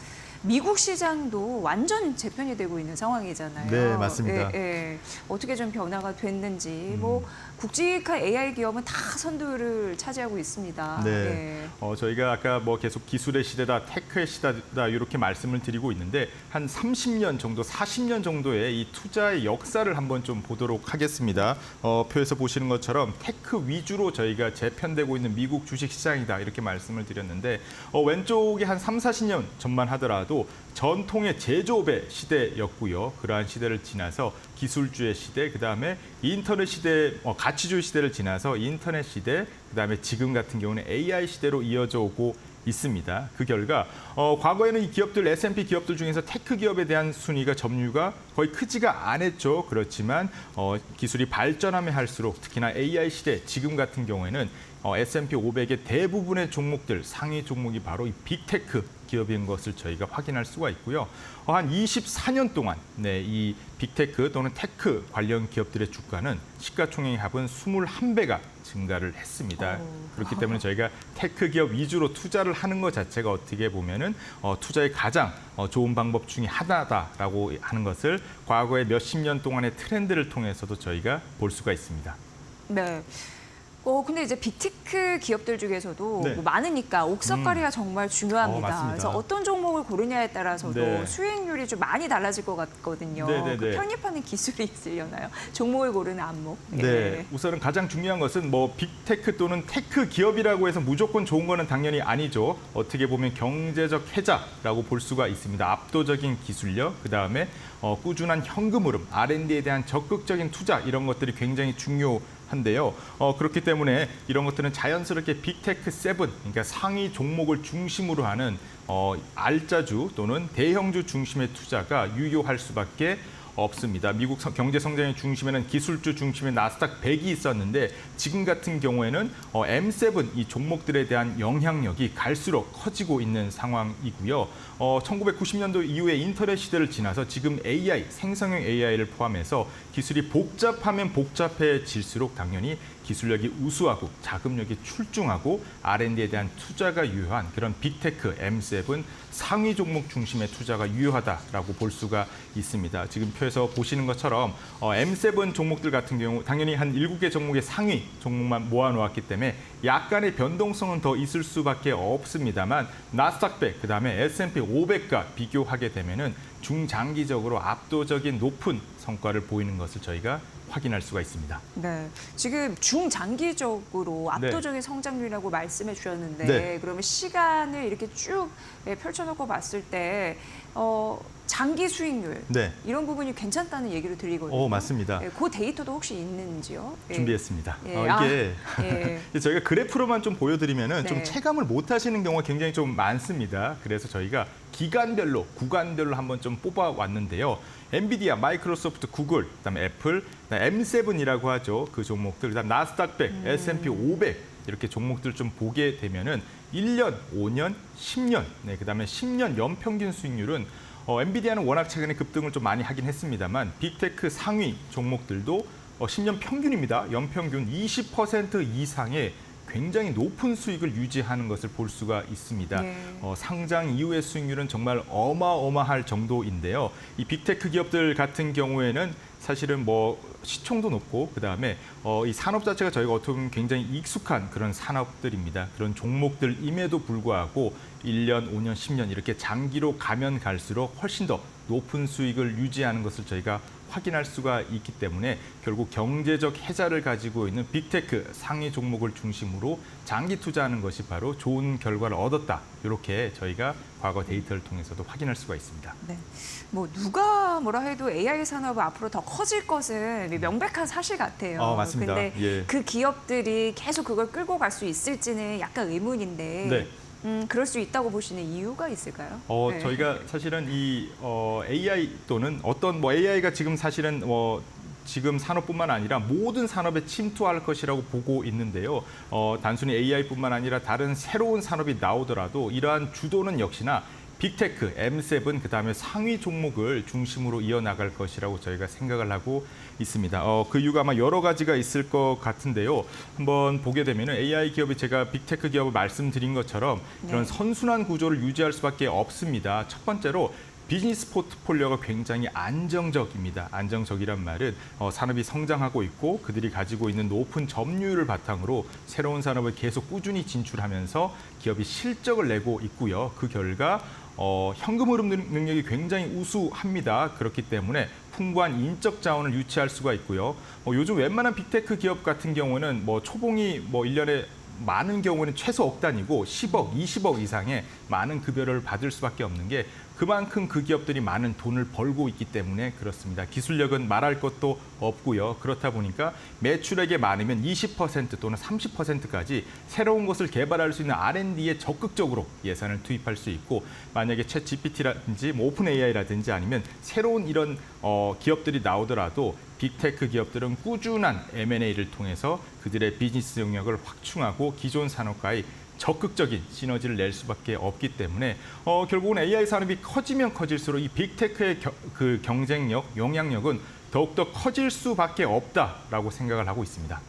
미국 시장도 완전 재편이 되고 있는 상황이잖아요. 네, 맞습니다. 어떻게 좀 변화가 됐는지 굵직한 AI 기업은 다 선두를 차지하고 있습니다. 네. 저희가 아까 계속 기술의 시대다, 테크의 시대다 이렇게 말씀을 드리고 있는데 한 30년 정도, 40년 정도의 이 투자의 역사를 한번 좀 보도록 하겠습니다. 표에서 보시는 것처럼 테크 위주로 저희가 재편되고 있는 미국 주식 시장이다 이렇게 말씀을 드렸는데 왼쪽에 한 3, 40년 전만 하더라도 전통의 제조업의 시대였고요. 그러한 시대를 지나서 기술주의 시대, 그다음에 인터넷 시대, 가치주의 시대를 지나서 인터넷 시대, 그다음에 지금 같은 경우는 AI 시대로 이어져 오고 있습니다. 그 결과 과거에는 이 기업들, S&P 기업들 중에서 테크 기업에 대한 순위가 점유가 거의 크지가 않았죠. 그렇지만 기술이 발전하면 할수록 특히나 AI 시대, 지금 같은 경우에는 S&P 500의 대부분의 종목들, 상위 종목이 바로 이 빅테크 기업인 것을 저희가 확인할 수가 있고요. 한 24년 동안 이 빅테크 또는 테크 관련 기업들의 주가는 시가총액의 합은 21배가 증가를 했습니다. 그렇기 때문에 저희가 테크 기업 위주로 투자를 하는 것 자체가 어떻게 보면은 투자의 가장 좋은 방법 중에 하나다라고 하는 것을 과거의 몇십 년 동안의 트렌드를 통해서도 저희가 볼 수가 있습니다. 네. 근데 이제 빅테크 기업들 중에서도 네. 많으니까 옥석가리가 정말 중요합니다. 맞습니다. 그래서 어떤 종목을 고르냐에 따라서도 네. 수익률이 좀 많이 달라질 것 같거든요. 네. 그 편입하는 기술이 있으려나요? 종목을 고르는 안목. 네, 우선은 가장 중요한 것은 빅테크 또는 테크 기업이라고 해서 무조건 좋은 거는 당연히 아니죠. 어떻게 보면 경제적 해자라고 볼 수가 있습니다. 압도적인 기술력, 그다음에 꾸준한 현금 흐름, R&D에 대한 적극적인 투자 이런 것들이 굉장히 중요한데요. 그렇기 때문에 이런 것들은 자연스럽게 빅테크 7, 그러니까 상위 종목을 중심으로 하는 알짜주 또는 대형주 중심의 투자가 유효할 수밖에 없습니다. 미국 경제 성장의 중심에는 기술주 중심의 나스닥 100이 있었는데 지금 같은 경우에는 M7 이 종목들에 대한 영향력이 갈수록 커지고 있는 상황이고요. 1990년도 이후에 인터넷 시대를 지나서 지금 AI, 생성형 AI를 포함해서 기술이 복잡하면 복잡해질수록 당연히 기술력이 우수하고 자금력이 출중하고 R&D에 대한 투자가 유효한 그런 빅테크 M7 상위 종목 중심의 투자가 유효하다라고 볼 수가 있습니다. 지금 표에서 보시는 것처럼 M7 종목들 같은 경우 당연히 한 7개 종목의 상위 종목만 모아놓았기 때문에 약간의 변동성은 더 있을 수밖에 없습니다만 나스닥 100, 그다음에 S&P 500과 비교하게 되면은 중장기적으로 압도적인 높은 성과를 보이는 것을 저희가 확인할 수가 있습니다. 네, 지금 중장기적으로 압도적인 성장률이라고 말씀해 주셨는데 네. 그러면 시간을 이렇게 쭉 펼쳐놓고 봤을 때 장기 수익률 네. 이런 부분이 괜찮다는 얘기를 들리거든요. 맞습니다. 예, 그 데이터도 혹시 있는지요? 예. 준비했습니다. 예. 이게 저희가 그래프로만 좀 보여드리면은 네. 좀 체감을 못 하시는 경우가 굉장히 좀 많습니다. 그래서 저희가 기간별로, 구간별로 한번 좀 뽑아왔는데요. 엔비디아, 마이크로소프트, 구글, 그다음에 애플, 그다음에 M7이라고 하죠. 그 종목들, 그다음 나스닥 100, S&P 500 이렇게 종목들 좀 보게 되면은 1년, 5년, 10년, 그다음에 10년 연평균 수익률은 엔비디아는 워낙 최근에 급등을 좀 많이 하긴 했습니다만 빅테크 상위 종목들도 10년 평균입니다. 연평균 20% 이상의 굉장히 높은 수익을 유지하는 것을 볼 수가 있습니다. 네. 상장 이후의 수익률은 정말 어마어마할 정도인데요. 이 빅테크 기업들 같은 경우에는 사실은 뭐 시총도 높고 그다음에 이 산업 자체가 저희가 어떻게 보면 굉장히 익숙한 그런 산업들입니다. 그런 종목들임에도 불구하고 1년, 5년, 10년 이렇게 장기로 가면 갈수록 훨씬 더 높은 수익을 유지하는 것을 저희가 확인할 수가 있기 때문에 결국 경제적 혜자를 가지고 있는 빅테크 상위 종목을 중심으로 장기 투자하는 것이 바로 좋은 결과를 얻었다. 이렇게 저희가 과거 데이터를 통해서도 확인할 수가 있습니다. 네. 뭐 누가 뭐라 해도 AI 산업은 앞으로 더 커질 것은 명백한 사실 같아요. 맞습니다. 근데 예. 그 기업들이 계속 그걸 끌고 갈 수 있을지는 약간 의문인데 네. 그럴 수 있다고 보시는 이유가 있을까요? 네. 저희가 사실은 이 AI 또는 어떤 뭐 AI가 지금 사실은 지금 산업뿐만 아니라 모든 산업에 침투할 것이라고 보고 있는데요. 단순히 AI뿐만 아니라 다른 새로운 산업이 나오더라도 이러한 주도는 역시나 빅테크, M7, 그다음에 상위 종목을 중심으로 이어나갈 것이라고 저희가 생각을 하고 있습니다. 그 이유가 아마 여러 가지가 있을 것 같은데요. 한번 보게 되면 AI 기업이 제가 빅테크 기업을 말씀드린 것처럼 이런 네. 선순환 구조를 유지할 수밖에 없습니다. 첫 번째로 비즈니스 포트폴리오가 굉장히 안정적입니다. 안정적이란 말은 산업이 성장하고 있고 그들이 가지고 있는 높은 점유율을 바탕으로 새로운 산업을 계속 꾸준히 진출하면서 기업이 실적을 내고 있고요. 그 결과 현금 흐름 능력이 굉장히 우수합니다. 그렇기 때문에 풍부한 인적 자원을 유치할 수가 있고요. 요즘 웬만한 빅테크 기업 같은 경우는 초봉이 1년에 많은 경우는 최소 억 단위고 10억, 20억 이상의 많은 급여를 받을 수밖에 없는 게 그만큼 그 기업들이 많은 돈을 벌고 있기 때문에 그렇습니다. 기술력은 말할 것도 없고요. 그렇다 보니까 매출액이 많으면 20% 또는 30%까지 새로운 것을 개발할 수 있는 R&D에 적극적으로 예산을 투입할 수 있고 만약에 챗 GPT라든지 오픈 AI라든지 아니면 새로운 이런 기업들이 나오더라도 빅테크 기업들은 꾸준한 M&A를 통해서 그들의 비즈니스 영역을 확충하고 기존 산업과의 적극적인 시너지를 낼 수밖에 없기 때문에 결국은 AI 산업이 커지면 커질수록 이 빅테크의 그 경쟁력, 영향력은 더욱더 커질 수밖에 없다라고 생각을 하고 있습니다.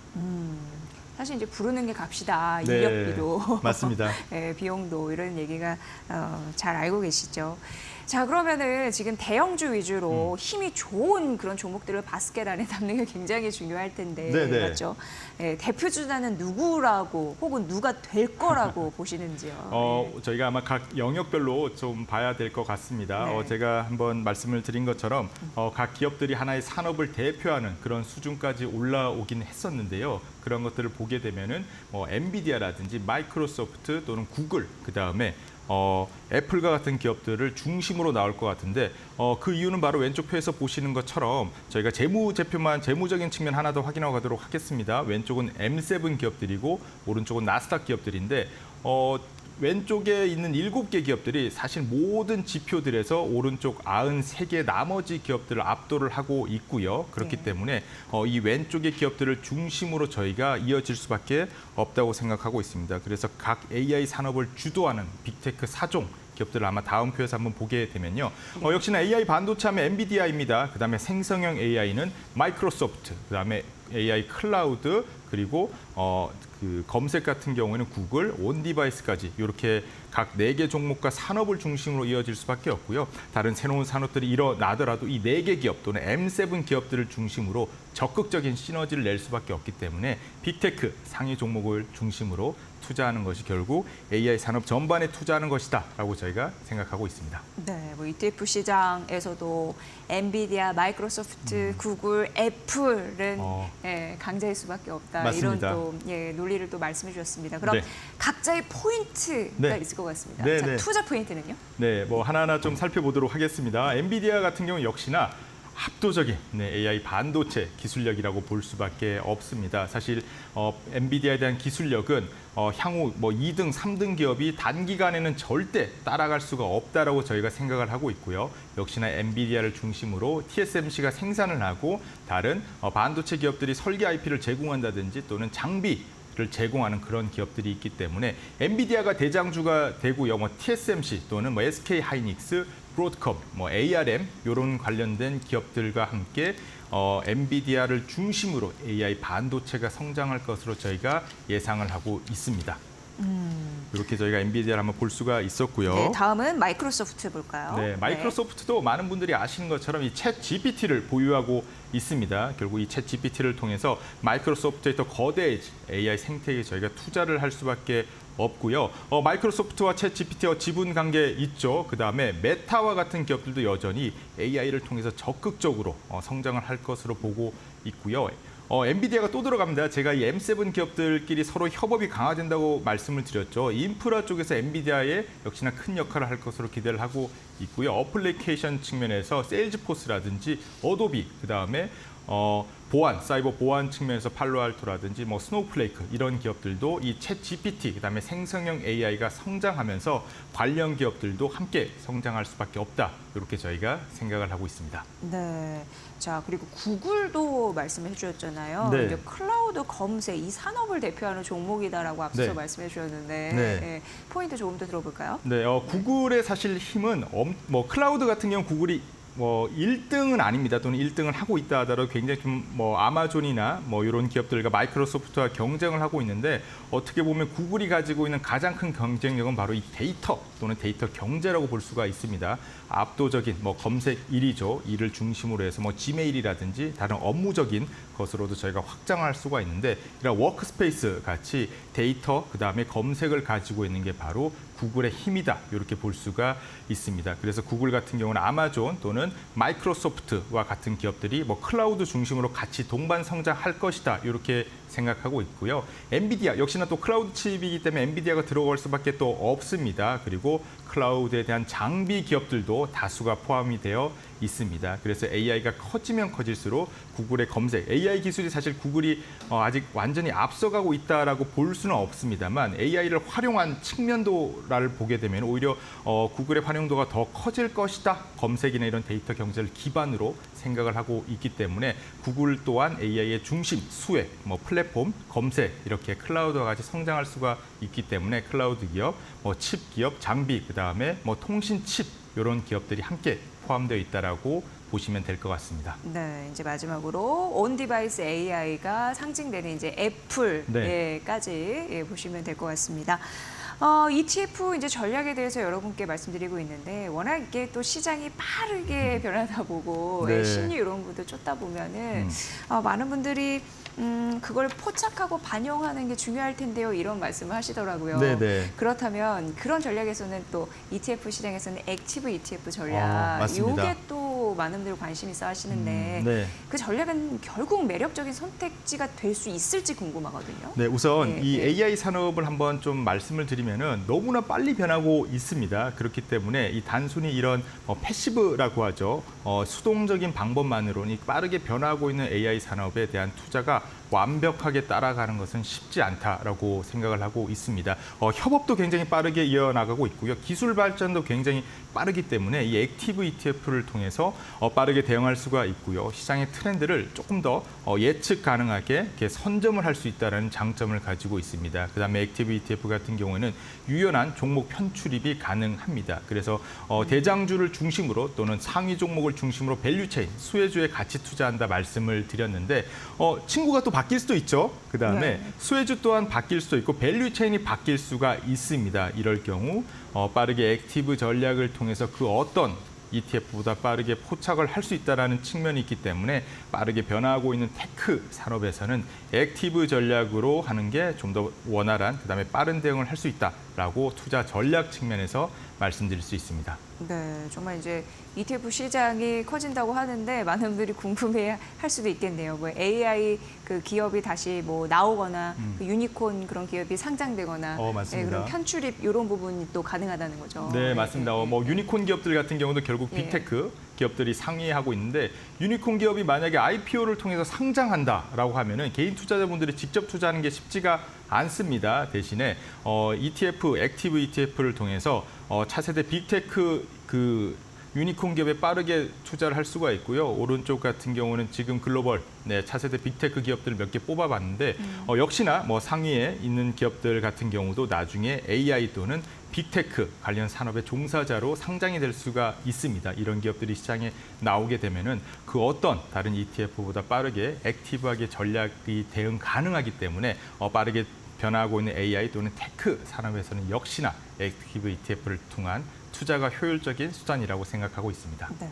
사실 이제 부르는 게 값이다. 네, 인력비도. 맞습니다. 네, 비용도 이런 얘기가 잘 알고 계시죠. 자, 그러면은 지금 대형주 위주로 힘이 좋은 그런 종목들을 바스켓 안에 담는 게 굉장히 중요할 텐데. 네네. 맞죠? 네, 대표주자는 누구라고 혹은 누가 될 거라고 보시는지요? 네. 저희가 아마 각 영역별로 좀 봐야 될 것 같습니다. 네. 제가 한번 말씀을 드린 것처럼 각 기업들이 하나의 산업을 대표하는 그런 수준까지 올라오긴 했었는데요. 그런 것들을 보게 되면은 엔비디아라든지 마이크로소프트 또는 구글 그다음에 애플과 같은 기업들을 중심으로 나올 것 같은데 그 이유는 바로 왼쪽 표에서 보시는 것처럼 저희가 재무적인 측면 하나 더 확인하고 가도록 하겠습니다. 왼쪽은 M7 기업들이고 오른쪽은 나스닥 기업들인데 왼쪽에 있는 7개 기업들이 사실 모든 지표들에서 오른쪽 93개 나머지 기업들을 압도를 하고 있고요. 그렇기 네. 때문에 이 왼쪽의 기업들을 중심으로 저희가 이어질 수밖에 없다고 생각하고 있습니다. 그래서 각 AI 산업을 주도하는 빅테크 4종 기업들을 아마 다음 표에서 한번 보게 되면요. 역시나 AI 반도체 하면 엔비디아입니다. 그다음에 생성형 AI는 마이크로소프트, 그다음에 AI 클라우드 그리고 그 검색 같은 경우에는 구글, 온디바이스까지 이렇게 각 4개 종목과 산업을 중심으로 이어질 수밖에 없고요. 다른 새로운 산업들이 일어나더라도 이 4개 기업 또는 M7 기업들을 중심으로 적극적인 시너지를 낼 수밖에 없기 때문에 빅테크 상위 종목을 중심으로 투자하는 것이 결국 AI 산업 전반에 투자하는 것이다라고 저희가 생각하고 있습니다. 네, 뭐 ETF 시장에서도 엔비디아, 마이크로소프트, 구글, 애플은 예, 강자일 수밖에 없다. 맞습니다. 이런 또 예, 논리를 또 말씀해 주셨습니다. 그럼 네. 각자의 포인트가 네. 있을 것 같습니다. 네, 자, 네. 투자 포인트는요? 네, 뭐 하나하나 좀 살펴보도록 하겠습니다. 엔비디아 같은 경우 역시나 압도적인 AI 반도체 기술력이라고 볼 수밖에 없습니다. 사실 엔비디아에 대한 기술력은 향후 뭐 2등, 3등 기업이 단기간에는 절대 따라갈 수가 없다라고 저희가 생각을 하고 있고요. 역시나 엔비디아를 중심으로 TSMC가 생산을 하고 다른 반도체 기업들이 설계 IP를 제공한다든지 또는 장비를 제공하는 그런 기업들이 있기 때문에 엔비디아가 대장주가 되고요. 뭐 TSMC 또는 뭐 SK 하이닉스, 브로드컴, 뭐 ARM 이런 관련된 기업들과 함께 엔비디아를 중심으로 AI 반도체가 성장할 것으로 저희가 예상을 하고 있습니다. 이렇게 저희가 엔비디아를 한번 볼 수가 있었고요. 네, 다음은 마이크로소프트 볼까요? 네, 마이크로소프트도 많은 분들이 아시는 것처럼 이 챗 GPT를 보유하고 있습니다. 결국 이 챗 GPT를 통해서 마이크로소프트의 더 거대 AI 생태계에 저희가 투자를 할 수밖에 없고요. 마이크로소프트와 챗 GPT와 지분 관계 있죠. 그다음에 메타와 같은 기업들도 여전히 AI를 통해서 적극적으로 성장을 할 것으로 보고 있고요. 엔비디아가 또 들어갑니다. 제가 이 M7 기업들끼리 서로 협업이 강화된다고 말씀을 드렸죠. 인프라 쪽에서 엔비디아에 역시나 큰 역할을 할 것으로 기대를 하고 있고요. 어플리케이션 측면에서 세일즈포스라든지 어도비, 그다음에 보안, 사이버 보안 측면에서 팔로알토라든지 뭐 스노우플레이크 이런 기업들도 이 챗 GPT, 그다음에 생성형 AI가 성장하면서 관련 기업들도 함께 성장할 수밖에 없다. 이렇게 저희가 생각을 하고 있습니다. 네. 자, 그리고 구글도 말씀해 주셨잖아요. 네. 이제 클라우드 검색 이 산업을 대표하는 종목이다라고 앞서서 네. 말씀해 주셨는데 네. 예, 포인트 조금 더 들어볼까요? 네, 구글의 사실 힘은 뭐 클라우드 같은 경우 구글이 뭐 1등은 아닙니다. 또는 1등을 하고 있다 하더라도 굉장히 좀 뭐 아마존이나 뭐 이런 기업들과 마이크로소프트와 경쟁을 하고 있는데 어떻게 보면 구글이 가지고 있는 가장 큰 경쟁력은 바로 이 데이터 또는 데이터 경제라고 볼 수가 있습니다. 압도적인 뭐 검색 1위죠. 이를 중심으로 해서 뭐 지메일이라든지 다른 업무적인 것으로도 저희가 확장할 수가 있는데 이런 워크스페이스 같이 데이터 그다음에 검색을 가지고 있는 게 바로 구글의 힘이다. 이렇게 볼 수가 있습니다. 그래서 구글 같은 경우는 아마존 또는 마이크로소프트와 같은 기업들이 뭐 클라우드 중심으로 같이 동반 성장할 것이다. 이렇게 생각하고 있고요. 엔비디아 역시나 또 클라우드 칩이기 때문에 엔비디아가 들어갈 수밖에 또 없습니다. 그리고 클라우드에 대한 장비 기업들도 다수가 포함이 되어 있습니다. 그래서 AI가 커지면 커질수록 구글의 검색, AI 기술이 사실 구글이 아직 완전히 앞서가고 있다라고 볼 수는 없습니다만 AI를 활용한 측면도를 보게 되면 오히려 구글의 활용도가 더 커질 것이다. 검색이나 이런 데이터 경제를 기반으로 생각을 하고 있기 때문에 구글 또한 AI의 중심, 수혜, 뭐 플랫폼, 검색 이렇게 클라우드와 같이 성장할 수가 있기 때문에 클라우드 기업, 뭐 칩 기업, 장비 그다음에 뭐 통신 칩 이런 기업들이 함께 포함되어 있다라고 보시면 될 것 같습니다. 네, 이제 마지막으로 온 디바이스 AI가 상징되는 이제 애플까지 예, 보시면 될 것 같습니다. ETF 이제 전략에 대해서 여러분께 말씀드리고 있는데 워낙 이게 또 시장이 빠르게 변하다 보고 네. 심리 이런 것도 쫓다 보면은 많은 분들이 그걸 포착하고 반영하는 게 중요할 텐데요. 이런 말씀을 하시더라고요. 네네. 그렇다면 그런 전략에서는 또 ETF 시장에서는 액티브 ETF 전략 맞습니다. 이게 또 많은 분들이 관심 있어 하시는데 네. 그 전략은 결국 매력적인 선택지가 될 수 있을지 궁금하거든요. 네, 우선 네, 이 네. AI 산업을 한번 좀 말씀을 드리면은 너무나 빨리 변하고 있습니다. 그렇기 때문에 이 단순히 이런 패시브라고 하죠. 수동적인 방법만으로는 빠르게 변하고 있는 AI 산업에 대한 투자가 완벽하게 따라가는 것은 쉽지 않다라고 생각을 하고 있습니다. 협업도 굉장히 빠르게 이어나가고 있고요. 기술 발전도 굉장히 빠르기 때문에 이 액티브 ETF를 통해서 빠르게 대응할 수가 있고요. 시장의 트렌드를 조금 더 예측 가능하게 이렇게 선점을 할 수 있다는 장점을 가지고 있습니다. 그다음에 액티브 ETF 같은 경우에는 유연한 종목 편출입이 가능합니다. 그래서 대장주를 중심으로 또는 상위 종목을 중심으로 밸류체인, 수혜주에 같이 투자한다 말씀을 드렸는데 친구가 또 바뀔 수도 있죠. 그다음에 네. 수혜주 또한 바뀔 수도 있고 밸류체인이 바뀔 수가 있습니다. 이럴 경우 빠르게 액티브 전략을 통해서 그 어떤 ETF보다 빠르게 포착을 할 수 있다는 측면이 있기 때문에 빠르게 변화하고 있는 테크 산업에서는 액티브 전략으로 하는 게 좀 더 원활한 그다음에 빠른 대응을 할 수 있다라고 투자 전략 측면에서 말씀드릴 수 있습니다. 네, 정말 이제 ETF 시장이 커진다고 하는데 많은 분들이 궁금해할 수도 있겠네요. 뭐 AI 그 기업이 다시 뭐 나오거나 그 유니콘 그런 기업이 상장되거나 맞습니다. 네, 그런 편출입 이런 부분이 또 가능하다는 거죠. 네, 맞습니다. 뭐 유니콘 기업들 같은 경우도 결국 예. 빅테크 기업들이 상위하고 있는데 유니콘 기업이 만약에 IPO를 통해서 상장한다라고 하면은 개인 투자자분들이 직접 투자하는 게 쉽지가 않습니다. 대신에 ETF, 액티브 ETF를 통해서 차세대 빅테크 그 유니콘 기업에 빠르게 투자를 할 수가 있고요. 오른쪽 같은 경우는 지금 글로벌 차세대 빅테크 기업들을 몇 개 뽑아봤는데 역시나 뭐 상위에 있는 기업들 같은 경우도 나중에 AI 또는 빅테크 관련 산업의 종사자로 상장이 될 수가 있습니다. 이런 기업들이 시장에 나오게 되면은 그 어떤 다른 ETF보다 빠르게 액티브하게 전략이 대응 가능하기 때문에 빠르게 변화하고 있는 AI 또는 테크 산업에서는 역시나 액티브 ETF를 통한 투자가 효율적인 수단이라고 생각하고 있습니다. 네.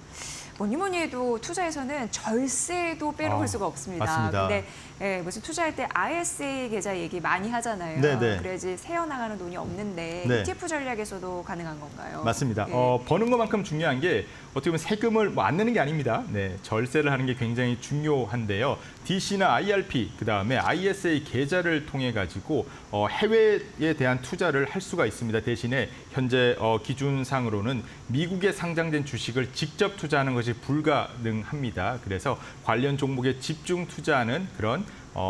뭐니 해도 투자에서는 절세도 빼놓을 수가 없습니다. 맞습니다. 근데 무슨 투자할 때 ISA 계좌 얘기 많이 하잖아요. 네네. 그래야지 새어나가는 돈이 없는데 네. ETF 전략에서도 가능한 건가요? 맞습니다. 예. 버는 것만큼 중요한 게 어떻게 보면 세금을 뭐 안 내는 게 아닙니다. 네, 절세를 하는 게 굉장히 중요한데요. DC나 IRP 그다음에 ISA 계좌를 통해 가지고 해외에 대한 투자를 할 수가 있습니다. 대신에 현재 기준상으로는 미국에 상장된 주식을 직접 투자하는 것이 불가능합니다. 그래서 관련 종목에 집중 투자하는 그런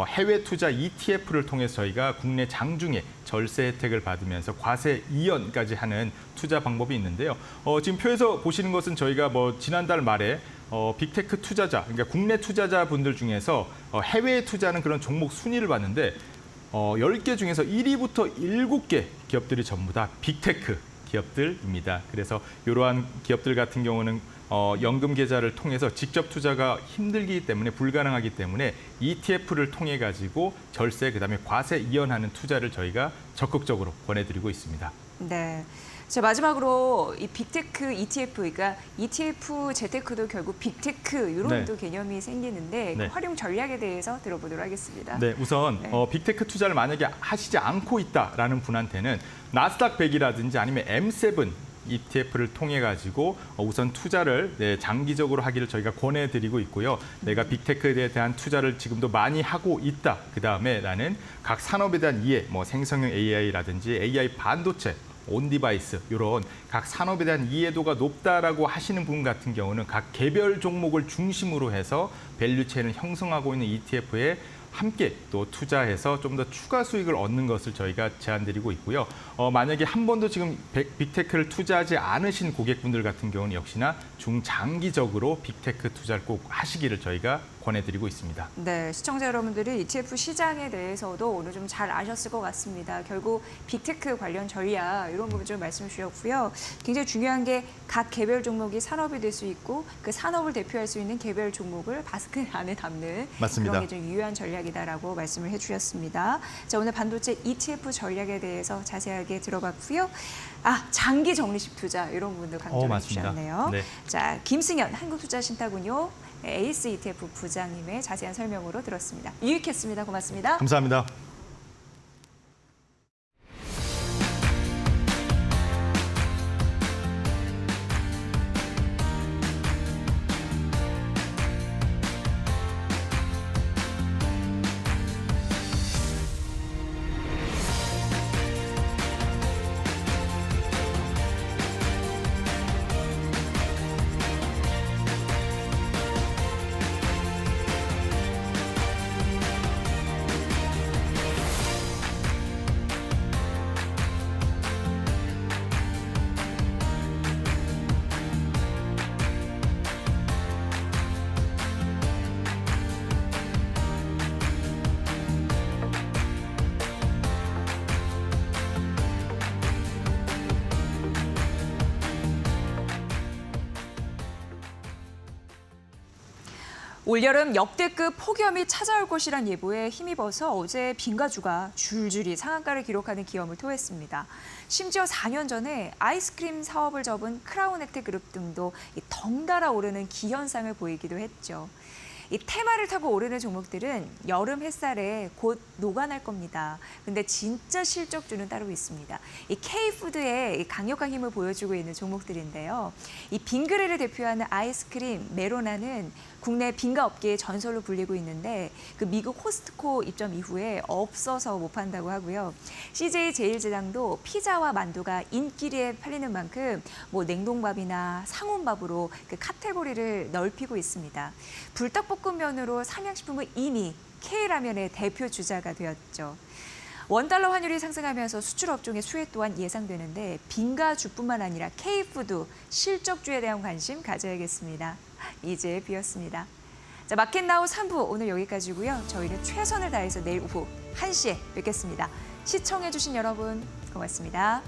해외 투자 ETF를 통해서 저희가 국내 장중에 절세 혜택을 받으면서 과세 이연까지 하는 투자 방법이 있는데요. 지금 표에서 보시는 것은 저희가 뭐 지난달 말에 빅테크 투자자, 그러니까 국내 투자자분들 중에서 해외에 투자하는 그런 종목 순위를 봤는데 10개 중에서 1위부터 7개 기업들이 전부 다 빅테크 기업들입니다. 그래서 이러한 기업들 같은 경우는 연금 계좌를 통해서 직접 투자가 힘들기 때문에 불가능하기 때문에 ETF를 통해 가지고 절세 그다음에 과세 이연하는 투자를 저희가 적극적으로 권해드리고 있습니다. 네. 자, 마지막으로 이 빅테크 ETF, 그러니까 ETF 재테크도 결국 빅테크 이런 네. 또 개념이 생기는데 네. 그 활용 전략에 대해서 들어보도록 하겠습니다. 네, 우선 네. 빅테크 투자를 만약에 하시지 않고 있다라는 분한테는 나스닥 100이라든지 아니면 M7 ETF를 통해 가지고 우선 투자를 장기적으로 하기를 저희가 권해드리고 있고요. 내가 빅테크에 대한 투자를 지금도 많이 하고 있다. 그다음에 나는 각 산업에 대한 이해, 뭐 생성형 AI라든지 AI 반도체, 온디바이스 이런 각 산업에 대한 이해도가 높다라고 하시는 분 같은 경우는 각 개별 종목을 중심으로 해서 밸류체인을 형성하고 있는 ETF에 함께 또 투자해서 좀 더 추가 수익을 얻는 것을 저희가 제안드리고 있고요. 만약에 한 번도 지금 빅테크를 투자하지 않으신 고객분들 같은 경우는 역시나 중장기적으로 빅테크 투자를 꼭 하시기를 저희가 권해드리고 있습니다. 네, 시청자 여러분들이 ETF 시장에 대해서도 오늘 좀 잘 아셨을 것 같습니다. 결국 빅테크 관련 전략 이런 부분 좀 말씀 주셨고요. 굉장히 중요한 게 각 개별 종목이 산업이 될 수 있고 그 산업을 대표할 수 있는 개별 종목을 바스켓 안에 담는 맞습니다. 그런 게 좀 유효한 전략이다라고 말씀을 해주셨습니다. 자, 오늘 반도체 ETF 전략에 대해서 자세하게 들어봤고요. 장기 적립식 투자 이런 부분도 강조해 맞습니다. 주셨네요. 네. 자, 김승현 한국투자신탁운용 에이스 ETF 부장님의 자세한 설명으로 들었습니다. 유익했습니다. 고맙습니다. 감사합니다. 올여름 역대급 폭염이 찾아올 것이란 예보에 힘입어서 어제 빙가주가 줄줄이 상한가를 기록하는 기염을 토했습니다. 심지어 4년 전에 아이스크림 사업을 접은 크라운에텍그룹 등도 덩달아 오르는 기현상을 보이기도 했죠. 이 테마를 타고 오르는 종목들은 여름 햇살에 곧 녹아날 겁니다. 근데 진짜 실적주는 따로 있습니다. 이 K푸드의 강력한 힘을 보여주고 있는 종목들인데요. 이 빙그레를 대표하는 아이스크림 메로나는 국내 빙가 업계의 전설로 불리고 있는데 그 미국 코스트코 입점 이후에 없어서 못 판다고 하고요. CJ 제일제당도 피자와 만두가 인기리에 팔리는 만큼 뭐 냉동밥이나 상온밥으로 그 카테고리를 넓히고 있습니다. 불닭볶음면으로 삼양식품은 이미 K라면의 대표 주자가 되었죠. 원달러 환율이 상승하면서 수출 업종의 수혜 또한 예상되는데 빙가주뿐만 아니라 K푸드 실적주에 대한 관심 가져야겠습니다. 이제 비었습니다. 자, 마켓나우 3부 오늘 여기까지고요. 저희는 최선을 다해서 내일 오후 1시에 뵙겠습니다. 시청해주신 여러분 고맙습니다.